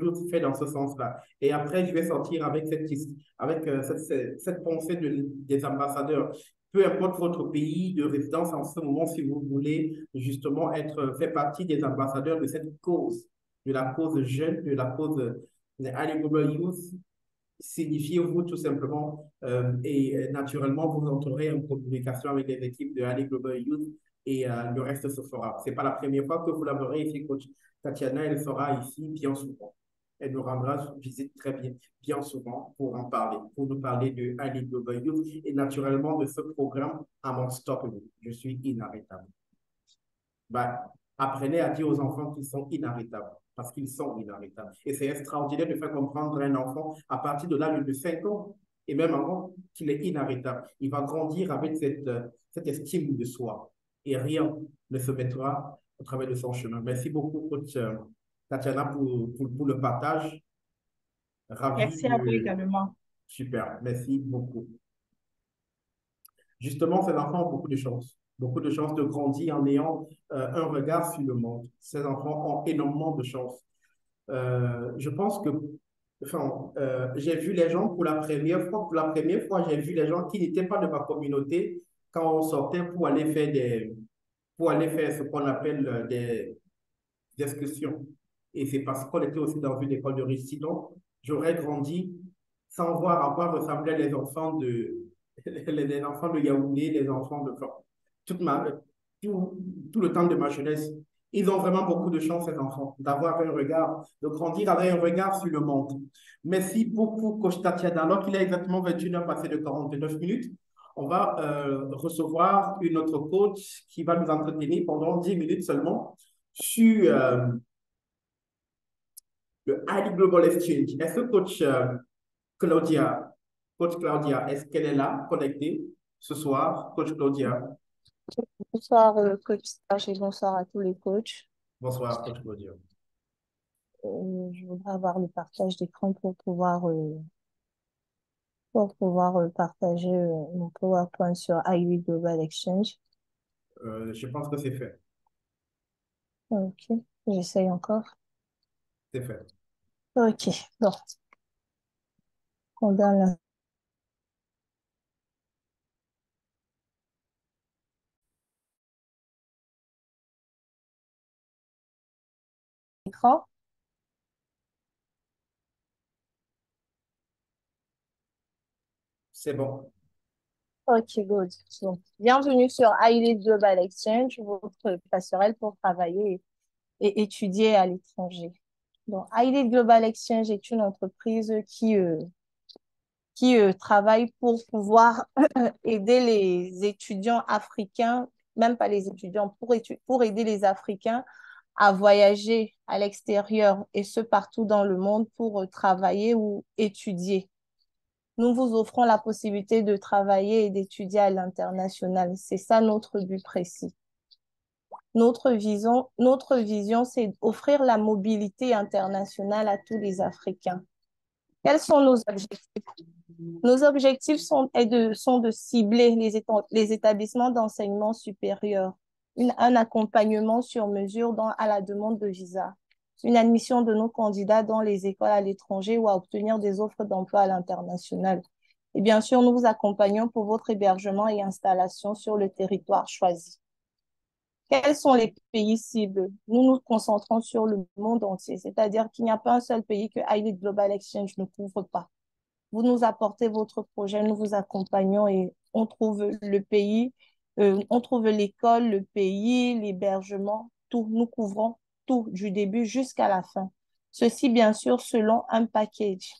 Youth fait dans ce sens-là. Et après, je vais sortir avec cette pensée des ambassadeurs. Peu importe votre pays de résidence en ce moment, si vous voulez justement faire partie des ambassadeurs de cette cause, de la cause jeune, de la cause Ali Global Youth, signifiez-vous tout simplement et naturellement, vous entrerez en communication avec les équipes de Ali Global Youth et le reste se fera. Ce n'est pas la première fois que vous la verrez ici, coach Tatiana, elle sera ici bien souvent. Elle nous rendra visite très bien souvent pour en parler, pour nous parler de Ali Global Youth et naturellement de ce programme Unstoppable. Je suis inarrêtable. Bah, apprenez à dire aux enfants qu'ils sont inarrêtables, parce qu'ils sont inarrêtables. Et c'est extraordinaire de faire comprendre à un enfant à partir de l'âge de 5 ans, et même avant, qu'il est inarrêtable. Il va grandir avec cette estime de soi, et rien ne se mettra au travers de son chemin. Merci beaucoup, coach Tatiana, pour le partage. Ravi Merci à vous de... également. Super, merci beaucoup. Justement, ces enfants ont beaucoup de chances de grandir en ayant un regard sur le monde. Ces enfants ont énormément de chance. Je pense que, enfin, j'ai vu les gens pour la première fois, j'ai vu les gens qui n'étaient pas de ma communauté quand on sortait pour aller faire ce qu'on appelle des excursions. Et c'est parce qu'on était aussi dans une école de riche. Sinon, j'aurais grandi sans voir à quoi ressemblaient les enfants les enfants de Yaoundé, les enfants de toute ma, tout le temps de ma jeunesse. Ils ont vraiment beaucoup de chance, ces enfants, d'avoir un regard, de grandir avec un regard sur le monde. Merci beaucoup, coach Tatiana. Alors qu'il est exactement 21 h passé de 49 minutes, on va recevoir une autre coach qui va nous entretenir pendant 10 minutes seulement sur le ID Global Exchange. Est-ce que Claudia, coach Claudia, est-ce qu'elle est là, connectée ce soir, coach Claudia? Bonsoir, coach Serge, et bonsoir à tous les coachs. Bonsoir, coach Claudia. Je voudrais avoir le partage d'écran pour pouvoir partager mon PowerPoint sur IUI Global Exchange. Je pense que c'est fait. Ok, j'essaye encore. C'est fait. Ok, bon. On donne l'écran. C'est bon. Ok, good. Donc, bienvenue sur IUI Global Exchange, votre passerelle pour travailler et étudier à l'étranger. Donc, IUI Global Exchange est une entreprise qui travaille pour pouvoir aider les étudiants africains, même pas les étudiants, pour aider les Africains à voyager à l'extérieur et ce partout dans le monde pour travailler ou étudier. Nous vous offrons la possibilité de travailler et d'étudier à l'international. C'est ça notre but précis. Notre vision, c'est d'offrir la mobilité internationale à tous les Africains. Quels sont nos objectifs? Nos objectifs sont de cibler les établissements d'enseignement supérieur, un accompagnement sur mesure à la demande de visa, une admission de nos candidats dans les écoles à l'étranger ou à obtenir des offres d'emploi à l'international. Et bien sûr, nous vous accompagnons pour votre hébergement et installation sur le territoire choisi. Quels sont les pays cibles? Nous nous concentrons sur le monde entier, c'est-à-dire qu'il n'y a pas un seul pays que IUI Global Exchange ne couvre pas. Vous nous apportez votre projet, nous vous accompagnons et on trouve le pays, on trouve l'école, le pays, l'hébergement, tout. Nous couvrons tout du début jusqu'à la fin. Ceci, bien sûr, selon un package.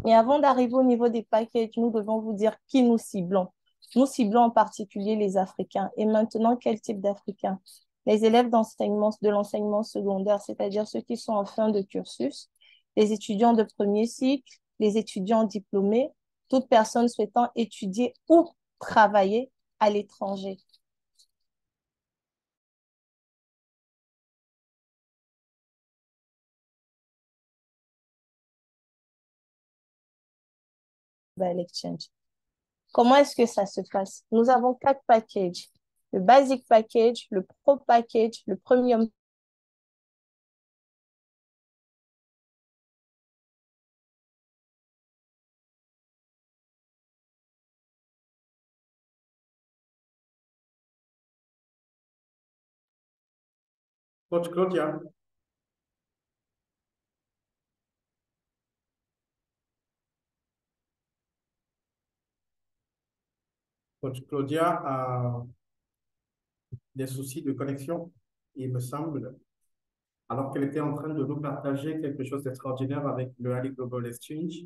Mais avant d'arriver au niveau des packages, nous devons vous dire qui nous ciblons. Nous ciblons en particulier les Africains. Et maintenant, quel type d'Africains? Les élèves de l'enseignement secondaire, c'est-à-dire ceux qui sont en fin de cursus, les étudiants de premier cycle, les étudiants diplômés, toute personne souhaitant étudier ou travailler à l'étranger. Exchange. Comment est-ce que ça se passe? Nous avons 4 packages. Le Basic Package, le Pro Package, le Premium. Coach Claudia. Coach Claudia a des soucis de connexion, il me semble, alors qu'elle était en train de nous partager quelque chose d'extraordinaire avec le Ali Global Exchange.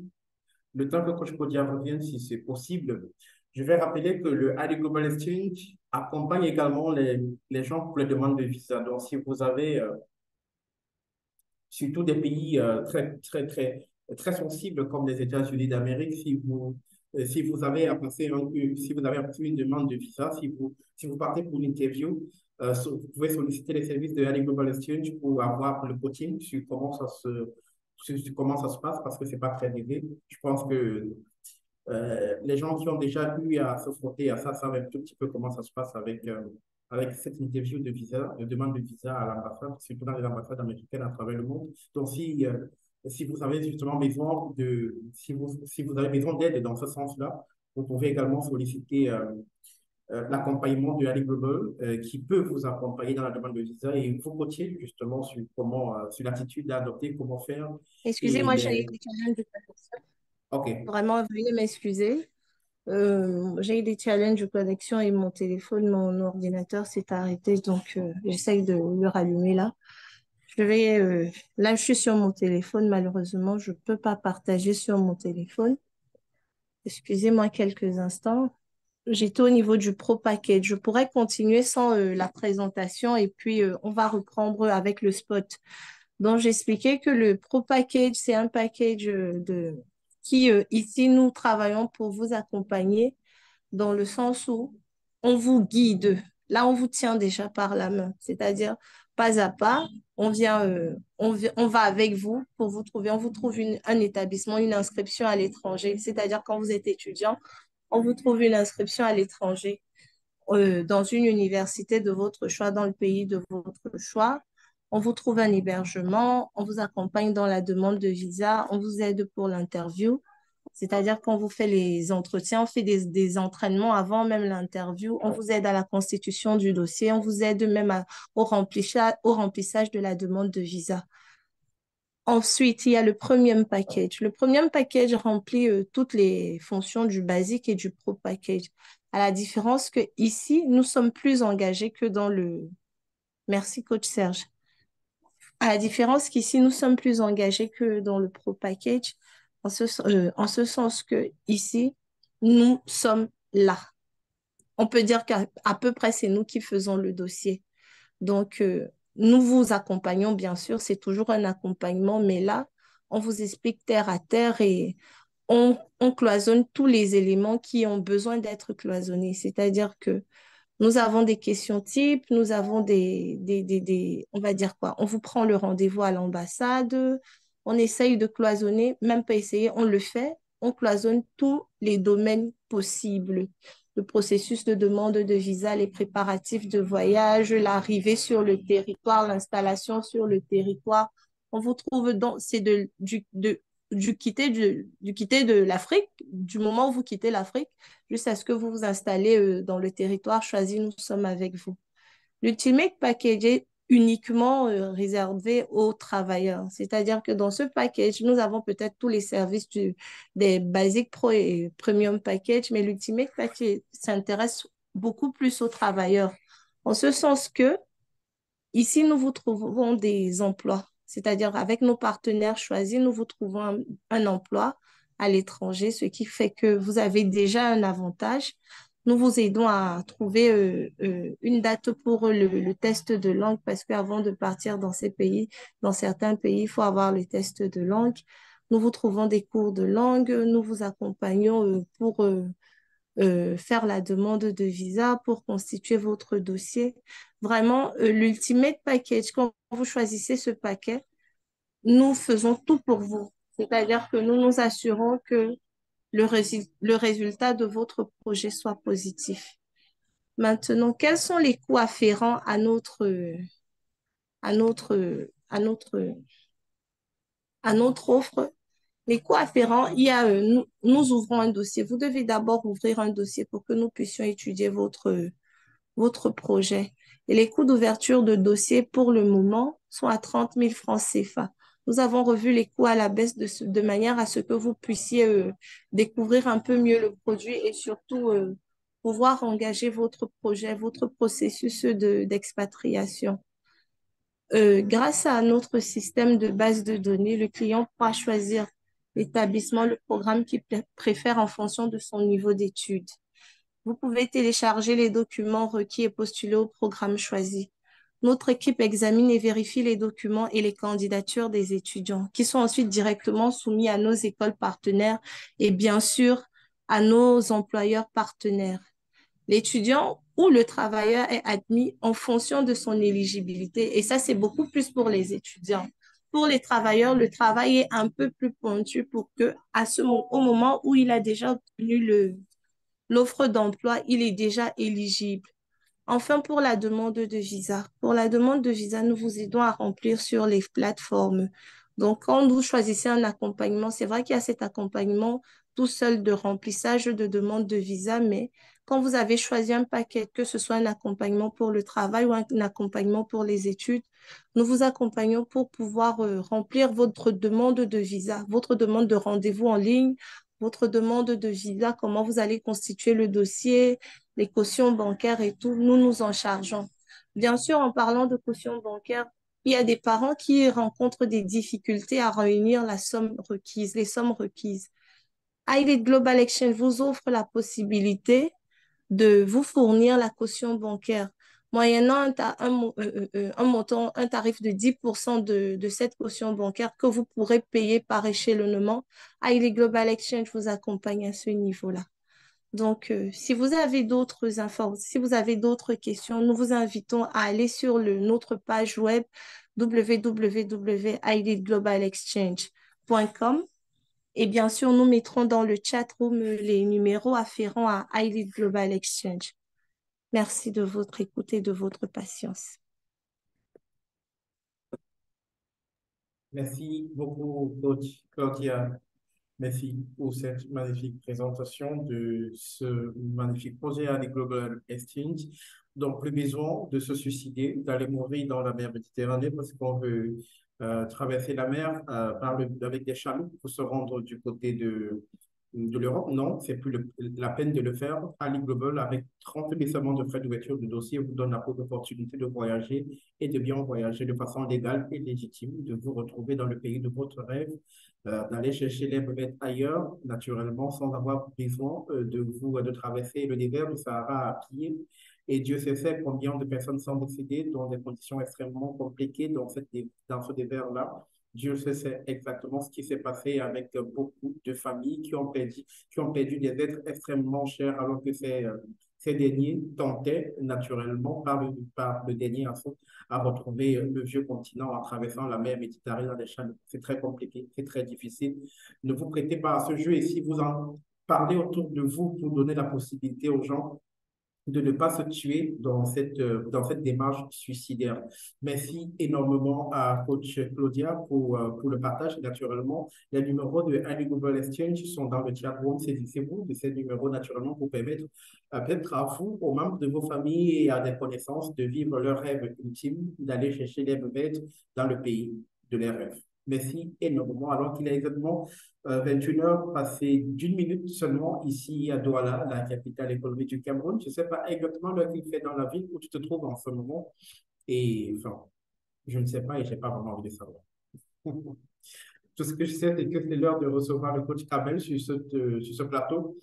Le temps que Coach Claudia revienne, si c'est possible, je vais rappeler que le Ali Global Exchange accompagne également les gens pour les demandes de visa. Donc, si vous avez surtout des pays très sensibles comme les États-Unis d'Amérique, si vous avez à passer si vous avez à passer une demande de visa, si vous partez pour une interview, vous pouvez solliciter les services de Ali Global Exchange pour avoir le coaching sur sur comment ça se passe parce que c'est pas très aisé. Je pense que les gens qui ont déjà eu à se frotter à ça savent un tout petit peu comment ça se passe avec cette interview de visa, de demande de visa à l'ambassade, surtout dans les ambassades américaines à travers le monde. Donc, si vous avez justement besoin si vous avez besoin d'aide dans ce sens-là, vous pouvez également solliciter l'accompagnement de Ali Global qui peut vous accompagner dans la demande de visa et vous coacher justement sur sur l'attitude à adopter, comment faire. Et Excusez-moi, j'ai eu des challenges de connexion. OK. Vraiment, veuillez m'excuser. J'ai eu des challenges de connexion et mon ordinateur s'est arrêté, donc j'essaye de le rallumer là. Là, je suis sur mon téléphone, malheureusement, je ne peux pas partager sur mon téléphone. Excusez-moi quelques instants. J'étais au niveau du Pro Package. Je pourrais continuer sans la présentation et puis on va reprendre avec le spot. Donc, j'expliquais que le Pro Package, c'est un package qui, ici, nous travaillons pour vous accompagner dans le sens où on vous guide. Là, on vous tient déjà par la main, c'est-à-dire pas à pas, on va avec vous pour vous trouver. On vous trouve un établissement, une inscription à l'étranger, c'est-à-dire quand vous êtes étudiant, on vous trouve une inscription à l'étranger dans une université de votre choix, dans le pays de votre choix. On vous trouve un hébergement, on vous accompagne dans la demande de visa, on vous aide pour l'interview. C'est-à-dire qu'on vous fait les entretiens, on fait des entraînements avant même l'interview, on vous aide à la constitution du dossier, on vous aide même au remplissage de la demande de visa. Ensuite, il y a le Premium Package. Le Premium Package remplit toutes les fonctions du basique et du Pro Package. À la différence que ici, nous sommes plus engagés que dans le... Merci, Coach Serge. À la différence qu'ici, nous sommes plus engagés que dans le Pro Package, en ce sens que ici, nous sommes là. On peut dire qu'à peu près, c'est nous qui faisons le dossier. Donc, nous vous accompagnons, bien sûr, c'est toujours un accompagnement, mais là, on vous explique terre à terre et on cloisonne tous les éléments qui ont besoin d'être cloisonnés. C'est-à-dire que nous avons des questions types, nous avons on va dire quoi, on vous prend le rendez-vous à l'ambassade, on essaye de cloisonner, même pas essayer, on le fait, on cloisonne tous les domaines possibles. Le processus de demande de visa, les préparatifs de voyage, l'arrivée sur le territoire, l'installation sur le territoire. On vous trouve dans, c'est du quitter de l'Afrique, du moment où vous quittez l'Afrique, jusqu'à ce que vous vous installez dans le territoire choisi, nous sommes avec vous. L'Ultimate Package est uniquement réservé aux travailleurs. C'est-à-dire que dans ce package, nous avons peut-être tous les services des Basic Pro et Premium Package, mais l'Ultimate Package s'intéresse beaucoup plus aux travailleurs. En ce sens que ici, nous vous trouvons des emplois. C'est-à-dire avec nos partenaires choisis, nous vous trouvons un emploi à l'étranger, ce qui fait que vous avez déjà un avantage. Nous vous aidons à trouver une date pour le test de langue parce qu'avant de partir dans ces pays, dans certains pays, il faut avoir le test de langue. Nous vous trouvons des cours de langue, nous vous accompagnons pour faire la demande de visa, pour constituer votre dossier. Vraiment, l'Ultimate Package, quand vous choisissez ce paquet, nous faisons tout pour vous. C'est-à-dire que nous nous assurons que le résultat de votre projet soit positif. Maintenant, quels sont les coûts afférents à notre, à notre, à notre offre? Les coûts afférents, nous ouvrons un dossier. Vous devez d'abord ouvrir un dossier pour que nous puissions étudier votre projet. Et les coûts d'ouverture de dossier pour le moment sont à 30 000 francs CFA. Nous avons revu les coûts à la baisse de manière à ce que vous puissiez découvrir un peu mieux le produit et surtout pouvoir engager votre projet, votre processus d'expatriation. Grâce à notre système de base de données, le client pourra choisir l'établissement, le programme qu'il préfère en fonction de son niveau d'études. Vous pouvez télécharger les documents requis et postuler au programme choisi. Notre équipe examine et vérifie les documents et les candidatures des étudiants qui sont ensuite directement soumis à nos écoles partenaires et bien sûr à nos employeurs partenaires. L'étudiant ou le travailleur est admis en fonction de son éligibilité et ça, c'est beaucoup plus pour les étudiants. Pour les travailleurs, le travail est un peu plus pointu pour que, au moment où il a déjà obtenu l'offre d'emploi, il est déjà éligible. Enfin, pour la demande de visa. Pour la demande de visa, nous vous aidons à remplir sur les plateformes. Donc, quand vous choisissez un accompagnement, c'est vrai qu'il y a cet accompagnement tout seul de remplissage de demande de visa, mais quand vous avez choisi un paquet, que ce soit un accompagnement pour le travail ou un accompagnement pour les études, nous vous accompagnons pour pouvoir remplir votre demande de visa, votre demande de rendez-vous en ligne, votre demande de visa, comment vous allez constituer le dossier, les cautions bancaires et tout, nous nous en chargeons. Bien sûr, en parlant de caution bancaire, il y a des parents qui rencontrent des difficultés à réunir la somme requise, les sommes requises. iLead Global Exchange vous offre la possibilité de vous fournir la caution bancaire, moyennant un montant, un tarif de 10% de cette caution bancaire que vous pourrez payer par échelonnement. iLead Global Exchange vous accompagne à ce niveau-là. Donc, si vous avez d'autres infos, si vous avez d'autres questions, nous vous invitons à aller sur notre page web www.ileadglobalexchange.com et bien sûr, nous mettrons dans le chat room les numéros afférents à iLead Global Exchange. Merci de votre écoute et de votre patience. Merci beaucoup, coach Claudia. Merci pour cette magnifique présentation de ce magnifique projet à Global Exchange. Donc, plus besoin de se suicider, d'aller mourir dans la mer Méditerranée parce qu'on veut traverser la mer avec des chaloupes pour se rendre du côté de l'Europe. Non, c'est plus la peine de le faire. Ali Global, avec 30 baissements de frais d'ouverture de dossier, vous donne la opportunité de voyager et de bien voyager de façon légale et légitime, de vous retrouver dans le pays de votre rêve, d'aller chercher les bébêtes ailleurs, naturellement, sans avoir besoin de traverser le désert du Sahara à pied. Et Dieu sait combien de personnes sont décédées dans des conditions extrêmement compliquées dans ce désert-là. Dieu sait exactement ce qui s'est passé avec beaucoup de familles qui ont perdu des êtres extrêmement chers alors que ces derniers tentaient naturellement par le dernier assaut à retrouver le vieux continent en traversant la mer Méditerranée dans des channels. C'est très compliqué, c'est très difficile. Ne vous prêtez pas à ce jeu et si vous en parlez autour de vous pour donner la possibilité aux gens de ne pas se tuer dans cette démarche suicidaire. Merci énormément à coach Claudia pour le partage. Naturellement, les numéros de Ali Global Exchange sont dans le chat room. Saisissez-vous de ces numéros naturellement pour permettre peut-être à vous, aux membres de vos familles et à des connaissances de vivre leur rêve ultime, d'aller chercher les bébêtes dans le pays de leurs rêves. Merci énormément. Alors qu'il est exactement 21 heures passées d'une minute seulement ici à Douala, la capitale économique du Cameroun. Je ne sais pas exactement l'heure qu'il fait dans la ville où tu te trouves en ce moment. Et enfin, je ne sais pas et je n'ai pas vraiment envie de savoir. Tout ce que je sais, c'est que c'est l'heure de recevoir le coach Kamel sur ce plateau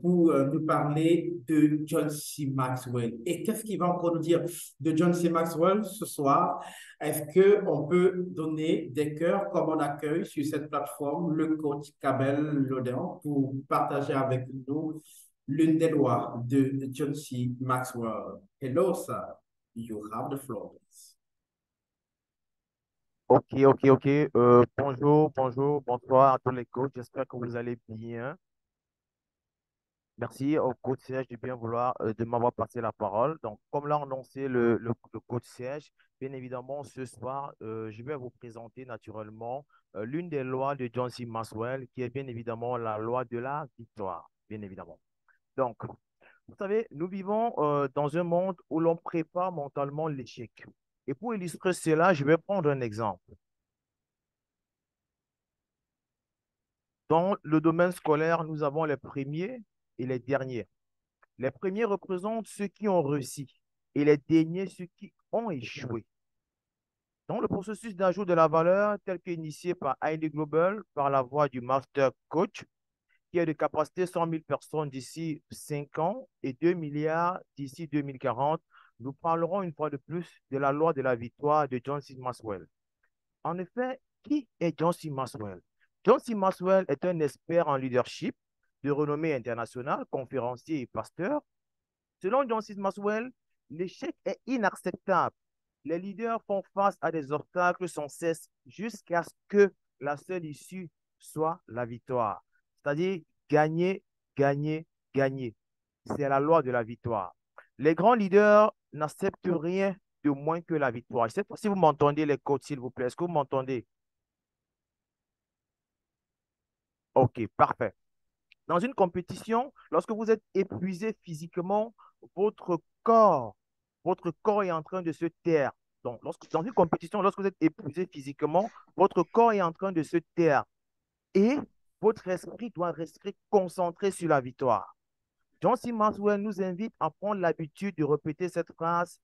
pour nous parler de John C. Maxwell. Et qu'est-ce qu'il va encore nous dire de John C. Maxwell ce soir? Est-ce qu'on peut donner des cœurs comme on accueille sur cette plateforme le coach Kamel Lodin pour partager avec nous l'une des lois de John C. Maxwell? Hello, sir. You have the floor. Ok, ok, ok. Bonjour, bonjour, bonsoir à tous les coachs. J'espère que vous allez bien. Merci au coach Serge de bien vouloir de m'avoir passé la parole. Donc, comme l'a annoncé le coach Serge, bien évidemment, ce soir, je vais vous présenter naturellement l'une des lois de John C. Maxwell, qui est bien évidemment la loi de la victoire, bien évidemment. Donc, vous savez, nous vivons dans un monde où l'on prépare mentalement l'échec. Et pour illustrer cela, je vais prendre un exemple. Dans le domaine scolaire, nous avons les premiers et les derniers. Les premiers représentent ceux qui ont réussi et les derniers ceux qui ont échoué. Dans le processus d'ajout de la valeur tel qu'initié par ID Global par la voie du Master Coach, qui a de capacité 100 000 personnes d'ici 5 ans et 2 milliards d'ici 2040, nous parlerons une fois de plus de la loi de la victoire de John C. Maxwell. En effet, qui est John C. Maxwell? John C. Maxwell est un expert en leadership de renommée internationale, conférencier et pasteur. Selon John C. Maxwell, l'échec est inacceptable. Les leaders font face à des obstacles sans cesse jusqu'à ce que la seule issue soit la victoire. C'est-à-dire gagner, gagner, gagner. C'est la loi de la victoire. Les grands leaders n'acceptent rien de moins que la victoire. Je ne sais pas si vous m'entendez, les coachs, s'il vous plaît. Est-ce que vous m'entendez? OK, parfait. Dans une compétition, lorsque vous êtes épuisé physiquement, votre corps, votre corps est en train de se taire. Donc, dans une compétition, lorsque vous êtes épuisé physiquement, votre corps est en train de se taire et votre esprit doit rester concentré sur la victoire. John C. Maxwell nous invite à prendre l'habitude de répéter cette phrase.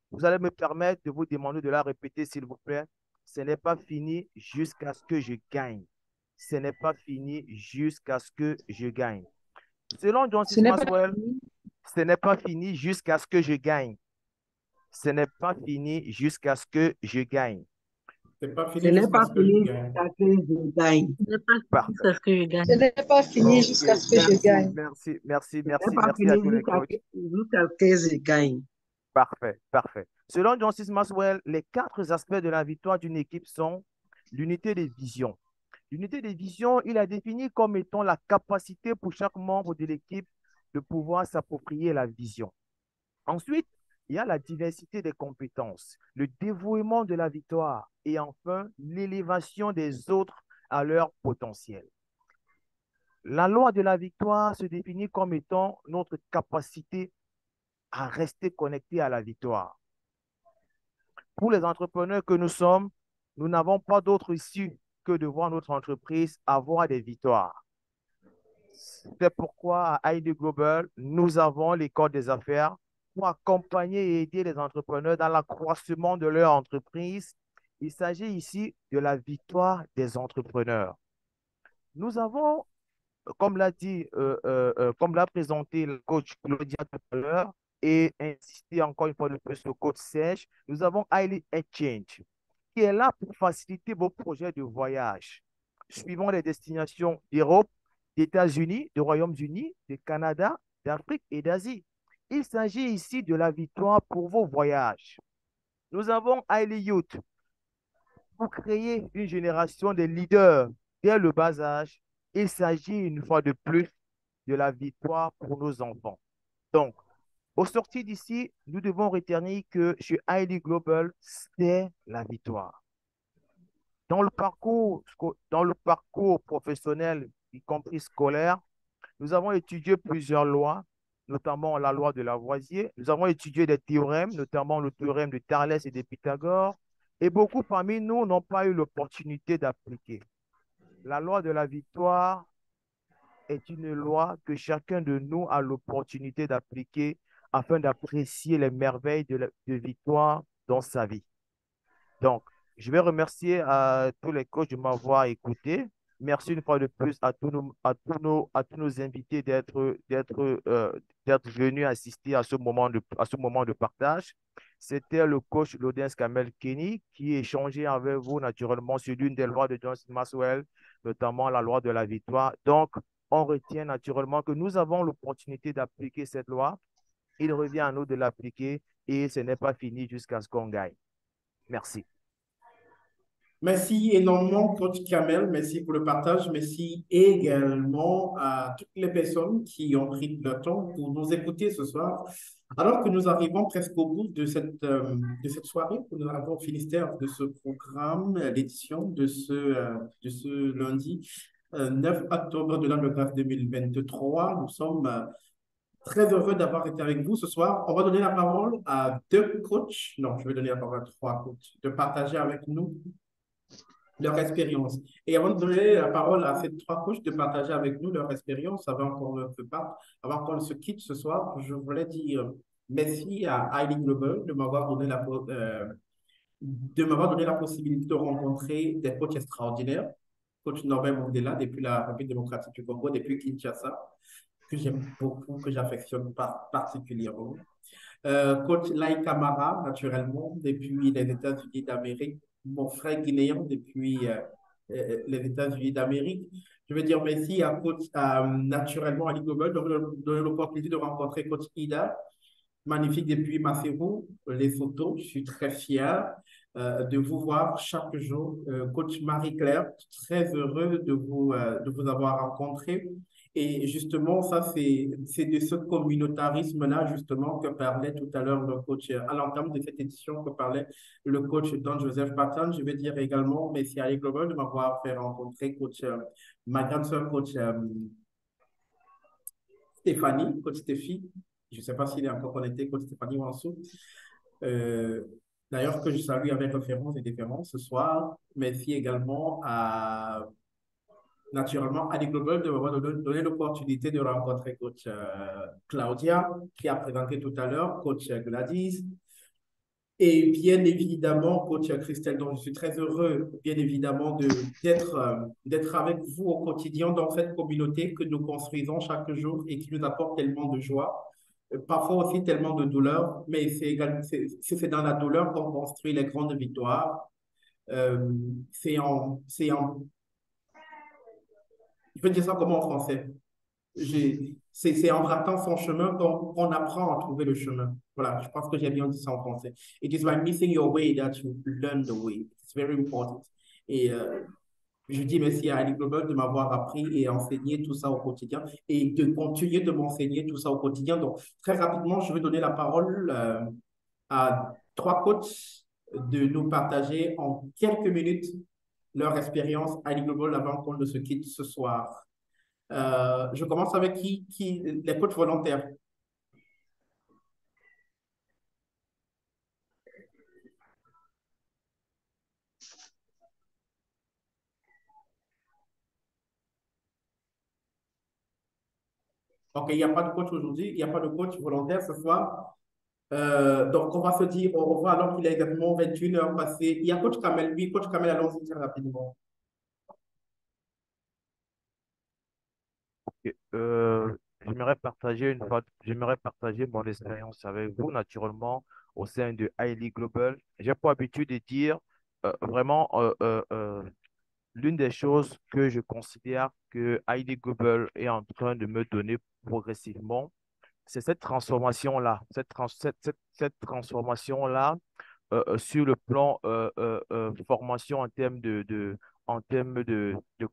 Vous allez me permettre de vous demander de la répéter, s'il vous plaît. Ce n'est pas fini jusqu'à ce que je gagne. Ce n'est pas fini jusqu'à ce que je gagne. Selon John C. Maxwell, ce n'est pas fini jusqu'à ce que je gagne. Ce n'est pas fini jusqu'à ce que je gagne. Ce n'est pas Ce fini n'est jusqu'à pas ce que je fini gagne. jusqu'à que je gagne. Ce n'est pas fini jusqu'à ce que je gagne. Ce n'est pas fini jusqu'à ce que je Merci, gagne. merci, merci, Ce n'est merci, pas merci à fini tous les jusqu'à coachs. que je gagne. Parfait, parfait. Selon John C. Maxwell, les 4 aspects de la victoire d'une équipe sont l'unité des visions. L'unité des visions, il a défini comme étant la capacité pour chaque membre de l'équipe de pouvoir s'approprier la vision. Ensuite, il y a la diversité des compétences, le dévouement de la victoire et enfin, l'élévation des autres à leur potentiel. La loi de la victoire se définit comme étant notre capacité à rester connecté à la victoire. Pour les entrepreneurs que nous sommes, nous n'avons pas d'autre issue que de voir notre entreprise avoir des victoires. C'est pourquoi à ID Global, nous avons l'école des affaires pour accompagner et aider les entrepreneurs dans l'accroissement de leur entreprise. Il s'agit ici de la victoire des entrepreneurs. Nous avons, comme l'a présenté le coach Claudia tout à l'heure, et insisté encore une fois de plus le coach Serge, nous avons Highly Exchange, qui est là pour faciliter vos projets de voyage, suivant les destinations d'Europe, des États-Unis, du Royaume-Uni, du Canada, d'Afrique et d'Asie. Il s'agit ici de la victoire pour vos voyages. Nous avons Highly Youth pour créer une génération de leaders dès le bas âge. Il s'agit une fois de plus de la victoire pour nos enfants. Donc, au sortir d'ici, nous devons retenir que chez ID Global, c'est la victoire. Dans le parcours professionnel, y compris scolaire, nous avons étudié plusieurs lois, notamment la loi de Lavoisier. Nous avons étudié des théorèmes, notamment le théorème de Thalès et de Pythagore. Et beaucoup parmi nous n'ont pas eu l'opportunité d'appliquer. La loi de la victoire est une loi que chacun de nous a l'opportunité d'appliquer afin d'apprécier les merveilles de victoire dans sa vie. Donc, je vais remercier à tous les coachs de m'avoir écouté. Merci une fois de plus à tous nos invités d'être venus assister à ce moment de partage. C'était le coach Laudens Kamel Kenny qui échangeait avec vous naturellement sur l'une des lois de John C. Maxwell, notamment la loi de la victoire. Donc, on retient naturellement que nous avons l'opportunité d'appliquer cette loi. Il revient à nous de l'appliquer et ce n'est pas fini jusqu'à ce qu'on gagne. Merci. Merci énormément, coach Kamel. Merci pour le partage. Merci également à toutes les personnes qui ont pris le temps pour nous écouter ce soir. Alors que nous arrivons presque au bout de cette soirée, que nous arrivons au Finistère de ce programme, l'édition de ce lundi 9 octobre de l'an de grâce 2023. Nous sommes très heureux d'avoir été avec vous ce soir. On va donner la parole à 2 coachs. Non, je vais donner la parole à 3 coachs de partager avec nous leur expérience. Et avant de donner la parole à ces trois coachs de partager avec nous leur expérience, avant qu'on se quitte ce soir, je voulais dire merci à Highly Global de m'avoir donné la possibilité de rencontrer des coachs extraordinaires. Coach Norbert Mandela depuis la République démocratique du Congo, depuis Kinshasa, que j'aime beaucoup, que j'affectionne particulièrement. Coach Lai Kamara, naturellement, depuis les États-Unis d'Amérique. Mon frère guinéen depuis les États-Unis d'Amérique. Je veux dire merci à coach, naturellement, à Global, de me donner l'opportunité de rencontrer coach Ida, magnifique depuis Maseru, les photos. Je suis très fier de vous voir chaque jour. Coach Marie-Claire, très heureux de vous avoir rencontré. Et justement, ça, c'est de ce communautarisme-là, justement, que parlait tout à l'heure le coach, à l'entame de cette édition, que parlait le coach Don Joseph Patton. Je veux dire également, merci à Global de m'avoir fait rencontrer coach, ma grande sœur, coach Stéphanie, coach Stéphie. Je ne sais pas s'il est encore connecté, coach Stéphanie Wansou. D'ailleurs, que je salue avec référence et déférence ce soir. Merci également à naturellement, à Global de m'avoir donné l'opportunité de rencontrer coach Claudia, qui a présenté tout à l'heure, coach Gladys, et bien évidemment, coach Christelle, dont je suis très heureux, bien évidemment, d'être avec vous au quotidien dans cette communauté que nous construisons chaque jour et qui nous apporte tellement de joie, parfois aussi tellement de douleur, mais c'est dans la douleur qu'on construit les grandes victoires. Je peux dire ça comment en français? C'est en ratant son chemin qu'on apprend à trouver le chemin. Voilà, je pense que j'ai bien dit ça en français. It is by missing your way that you learn the way. It's very important. Et je dis merci à Ali Global de m'avoir appris et enseigné tout ça au quotidien et de continuer de m'enseigner tout ça au quotidien. Donc, très rapidement, je vais donner la parole à trois coachs de nous partager en quelques minutes leur expérience à Ali Global avant qu'on ne se quitte ce soir. Je commence avec les coachs volontaires. Ok, il n'y a pas de coach aujourd'hui, il n'y a pas de coach volontaire ce soir. Donc, on va se dire au revoir alors qu'il est exactement 21 heures passées. Il y a coach Kamel. Oui, coach Kamel, allons-y très rapidement. Ok, j'aimerais partager mon expérience avec vous, naturellement, au sein de Highly Global. J'ai pour habitude de dire vraiment l'une des choses que je considère que Highly Global est en train de me donner progressivement, c'est cette transformation-là, cette transformation-là sur le plan formation en termes de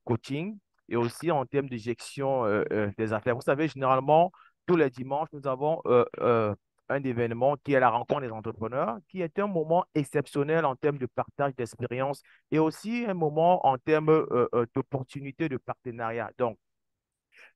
coaching et aussi en termes de gestion des affaires. Vous savez, généralement, tous les dimanches, nous avons un événement qui est la rencontre des entrepreneurs, qui est un moment exceptionnel en termes de partage d'expérience et aussi un moment en termes d'opportunités de partenariat. Donc,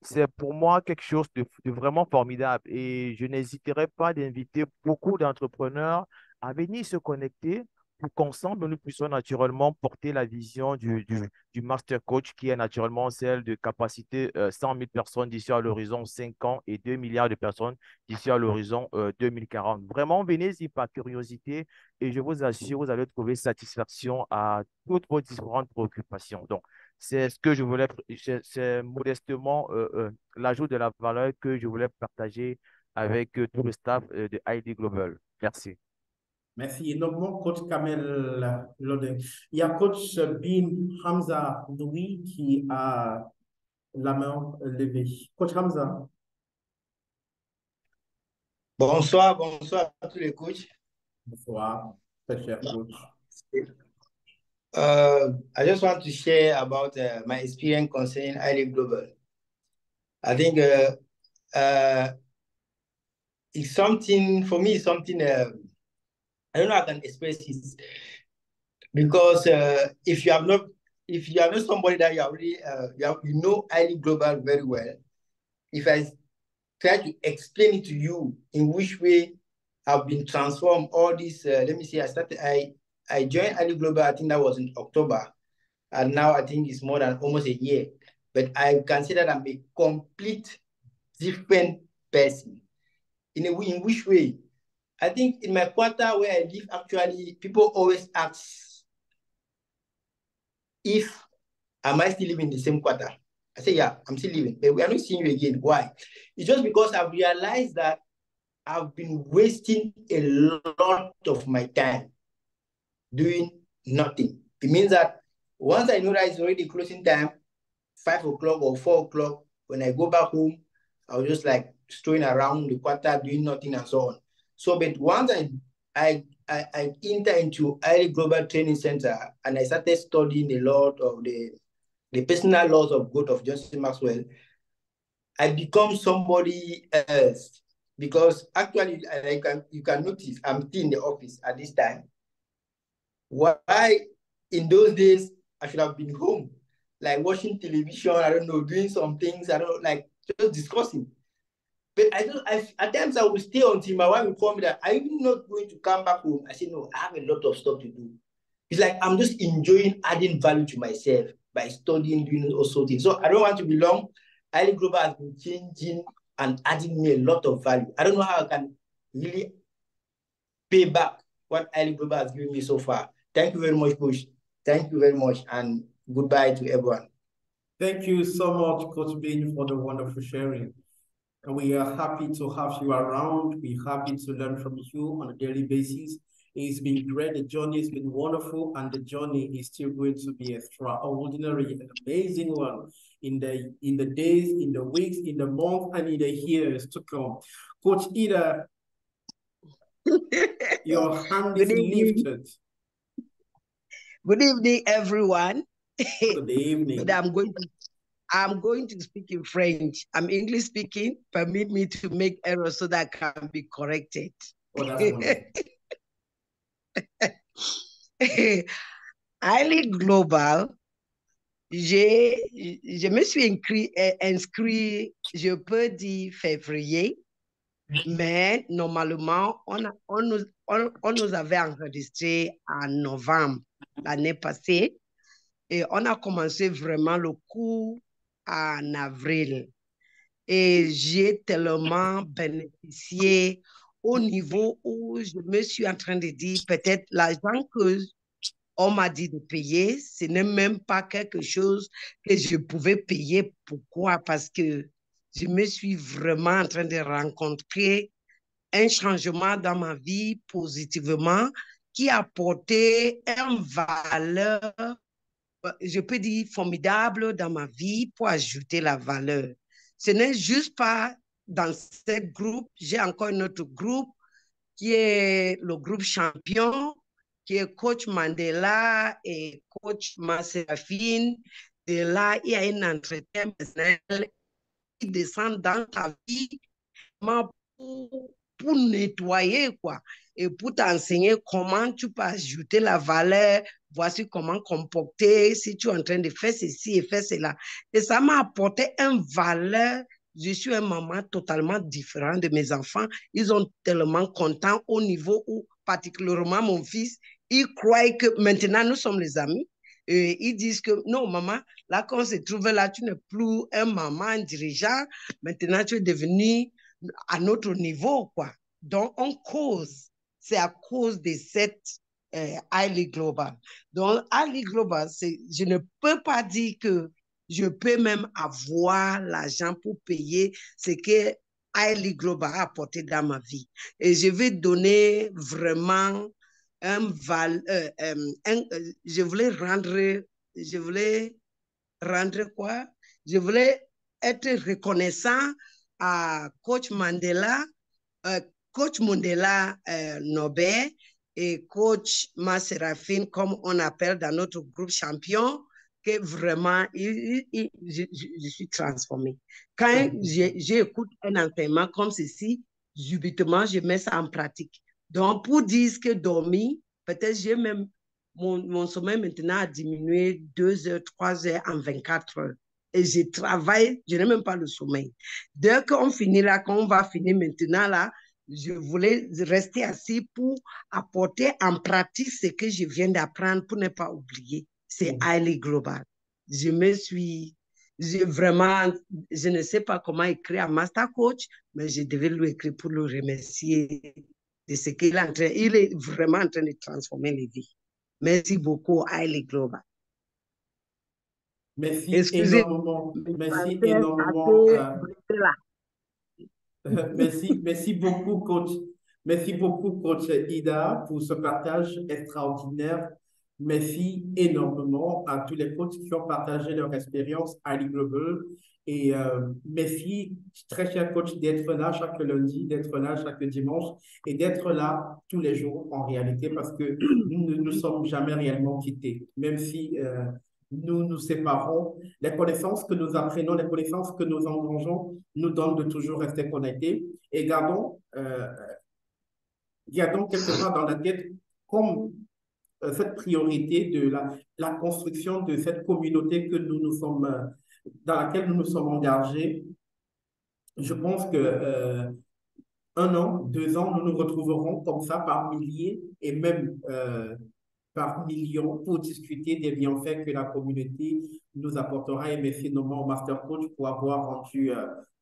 c'est pour moi quelque chose de vraiment formidable et je n'hésiterai pas d'inviter beaucoup d'entrepreneurs à venir se connecter pour qu'ensemble, nous puissions naturellement porter la vision du Master Coach qui est naturellement celle de capacité 100 000 personnes d'ici à l'horizon 5 ans et 2 milliards de personnes d'ici à l'horizon 2040. Vraiment, venez-y par curiosité et je vous assure, vous allez trouver satisfaction à toutes vos différentes préoccupations. Donc, c'est ce que je voulais, c'est modestement l'ajout de la valeur que je voulais partager avec tout le staff de ID Global. Merci. Merci énormément, coach Kamel Lodin. Il y a coach Bin Hamza Doui qui a la main levée. Coach Hamza. Bonsoir à tous les coachs. Bonsoir, très cher coach. I just want to share about my experience concerning ID Global. I think it's something, for me, it's something, I don't know how I can express it. Because if you have not somebody that you already, you know ID Global very well, if I try to explain it to you in which way I've been transformed all this, let me see, I joined ID Global, I think that was in October. And now I think it's more than almost a year. But I can say that I'm a complete different person. In which way? I think in my quarter where I live, actually, people always ask if am I still living in the same quarter? I say, yeah, I'm still living, but we are not seeing you again. Why? It's just because I've realized that I've been wasting a lot of my time doing nothing. It means that once I know that it's already closing time, 5 o'clock or 4 o'clock, when I go back home, I was just like strolling around the quarter, doing nothing and so on. So, but once I enter into Early Global Training Center and I started studying a lot of the personal laws of growth of John C. Maxwell, I become somebody else. Because actually, you can notice I'm still in the office at this time. Why in those days I should have been home, like watching television, I don't know, doing some things, I don't like, just discussing. But at times I will stay until my wife will call me that, are you not going to come back home? I say, no, I have a lot of stuff to do. It's like I'm just enjoying adding value to myself by studying, doing also things. So I don't want to be long. Early Global has been changing and adding me a lot of value. I don't know how I can really pay back what Early Global has given me so far. Thank you very much, Coach. Thank you very much, and goodbye to everyone. Thank you so much, Coach Ben, for the wonderful sharing. And we are happy to have you around. We're happy to learn from you on a daily basis. It's been great. The journey has been wonderful, and the journey is still going to be extraordinary and amazing one in the days, in the weeks, in the months, and in the years to come. Coach Ida, your hand is lifted. Good evening, everyone. Good evening. But I'm going to speak in French. I'm English speaking. Permit me to make errors so that I can be corrected. Oh, that's wonderful. Highly Global, je me suis inscrit, je peux dire février, mais normalement, on nous avait enregistré en novembre l'année passée et on a commencé vraiment le cours en avril. Et j'ai tellement bénéficié au niveau où je me suis en train de dire peut-être l'argent que on m'a dit de payer, ce n'est même pas quelque chose que je pouvais payer. Pourquoi? Parce que je me suis vraiment en train de rencontrer un changement dans ma vie positivement qui a apporté une valeur, je peux dire, formidable dans ma vie pour ajouter la valeur. Ce n'est juste pas dans ce groupe, j'ai encore un autre groupe qui est le groupe champion, qui est coach Mandela et coach Maserafine. De là, il y a un entretien personnel qui descend dans ta vie pour nettoyer, quoi, et pour t'enseigner comment tu peux ajouter la valeur, voici comment comporter, si tu es en train de faire ceci et faire cela. Et ça m'a apporté une valeur. Je suis une maman totalement différente de mes enfants. Ils ont tellement contents au niveau où, particulièrement mon fils, il croit que maintenant nous sommes les amis. Et ils disent que non, maman, là qu'on se trouve là, tu n'es plus un maman, un dirigeant. Maintenant, tu es devenu à notre niveau, quoi. Donc, on cause. C'est à cause de cette Highly Global. Donc, Highly Global, je ne peux pas dire que je peux même avoir l'argent pour payer ce que Highly Global a apporté dans ma vie. Et je vais donner vraiment je voulais rendre quoi? Je voulais être reconnaissant à Coach Mandela, Nobel et Coach Maserafine, comme on appelle dans notre groupe champion, que vraiment, je suis transformée. Quand j'écoute un entraînement comme ceci, subitement, je mets ça en pratique. Donc, pour dire que dormir, peut-être j'ai même, mon sommeil maintenant a diminué 2 heures, 3 heures en 24 heures. Et je travaille, je n'ai même pas le sommeil. Dès qu'on finit là, quand on va finir maintenant là, je voulais rester assis pour apporter en pratique ce que je viens d'apprendre pour ne pas oublier. c'est highly global. Vraiment, je ne sais pas comment écrire à Master Coach, mais je devais lui écrire pour le remercier de ce qu'il est en train. Il est vraiment en train de transformer les vies. Merci beaucoup, highly global. Merci Excusez, énormément. mais Merci c'est énormément. assez blessé là. Merci beaucoup, coach. Merci beaucoup, coach Ida, pour ce partage extraordinaire. Merci énormément à tous les coachs qui ont partagé leur expérience à l'E-Global. Et merci, très cher coach, d'être là chaque lundi, d'être là chaque dimanche et d'être là tous les jours en réalité parce que nous ne nous sommes jamais réellement quittés. Même si nous nous séparons, les connaissances que nous apprenons, les connaissances que nous engrangeons nous donnent de toujours rester connectés et gardons quelque part dans la tête comme cette priorité de la construction de cette communauté que nous nous sommes, dans laquelle nous nous sommes engagés. Je pense que 1 an, 2 ans, nous nous retrouverons comme ça par milliers et même par millions pour discuter des bienfaits que la communauté nous apportera. Et merci notamment au Master Coach pour avoir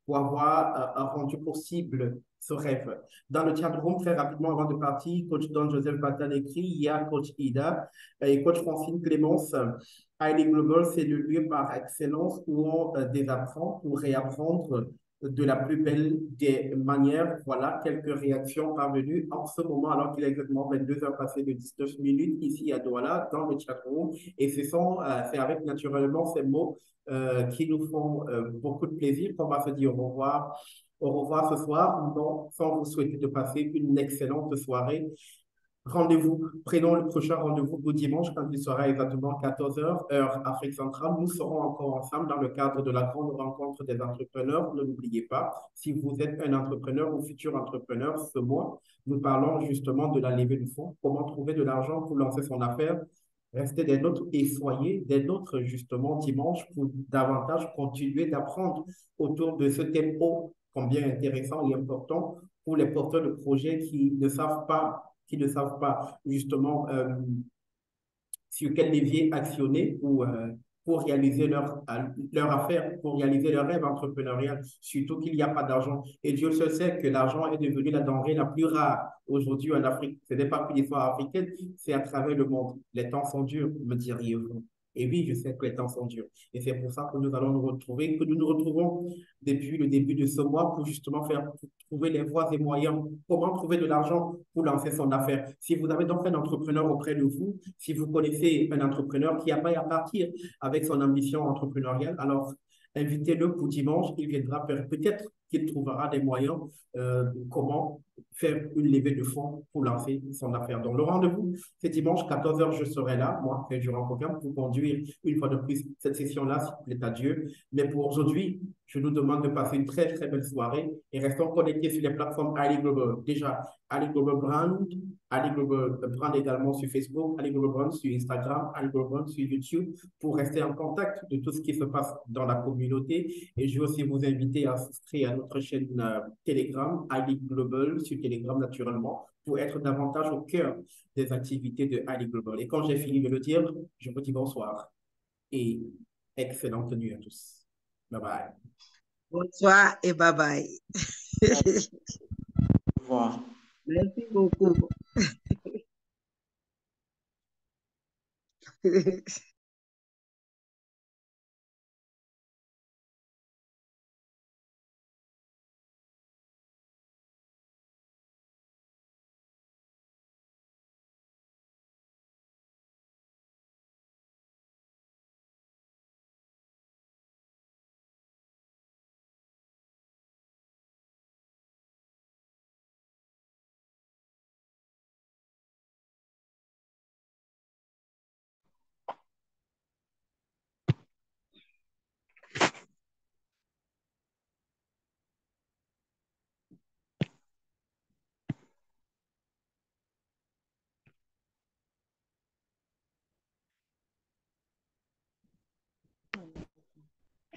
rendu possible ce rêve. Dans le chat room, très rapidement avant de partir, coach Don Joseph Batan écrit, il y a coach Ida et coach Francine Clémence. Highly Global, c'est le lieu par excellence où on désapprend pour réapprendre de la plus belle des manières. Voilà quelques réactions parvenues en ce moment, alors qu'il est exactement 22 heures passées de 19 minutes ici à Douala, dans le chatroom. Et c'est avec naturellement ces mots qui nous font beaucoup de plaisir qu'on va se dire au revoir. Au revoir ce soir, donc, sans vous souhaiter de passer une excellente soirée. Rendez-vous, prenons le prochain rendez-vous pour dimanche quand il sera exactement 14 heures, heure Afrique centrale. Nous serons encore ensemble dans le cadre de la grande rencontre des entrepreneurs. Ne l'oubliez pas, si vous êtes un entrepreneur ou futur entrepreneur, ce mois, nous parlons justement de la levée de fonds, comment trouver de l'argent pour lancer son affaire. Restez des nôtres et soyez des nôtres justement dimanche pour davantage continuer d'apprendre autour de ce thème ô combien intéressant et important pour les porteurs de projets qui ne savent pas justement sur quel levier actionner pour réaliser leur affaire, pour réaliser leur rêve entrepreneurial, surtout qu'il n'y a pas d'argent. Et Dieu seul sait que l'argent est devenu la denrée la plus rare aujourd'hui en Afrique. Ce n'est pas qu'une histoire africaine, c'est à travers le monde. Les temps sont durs, me diriez-vous. Et oui, je sais que les temps sont durs. Et c'est pour ça que nous allons nous retrouver, que nous nous retrouvons depuis le début de ce mois pour justement trouver les voies et moyens. Comment trouver de l'argent pour lancer son affaire. Si vous avez donc un entrepreneur auprès de vous, si vous connaissez un entrepreneur qui a pas à partir avec son ambition entrepreneuriale, alors invitez-le pour dimanche. Il viendra peut-être qu'il trouvera des moyens comment faire une levée de fonds pour lancer son affaire. Donc, le rendez-vous, c'est dimanche, 14 heures, je serai là, moi, durant le programme, pour conduire une fois de plus cette session-là, s'il plaît à Dieu. Mais pour aujourd'hui, je nous demande de passer une très, très belle soirée et restons connectés sur les plateformes Ali Global. Déjà, Ali Global Brand, Ali Global Brand également sur Facebook, Ali Global Brand sur Instagram, Ali Global Brand sur YouTube pour rester en contact de tout ce qui se passe dans la communauté. Et je vais aussi vous inviter à souscrire à notre chaîne Telegram, Ali Global sur Telegram naturellement, pour être davantage au cœur des activités de Ali Global. Et quand j'ai fini de le dire, je vous dis bonsoir et excellente nuit à tous. Bye bye. Bonsoir et bye bye. Au revoir. Merci beaucoup.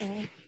Mm.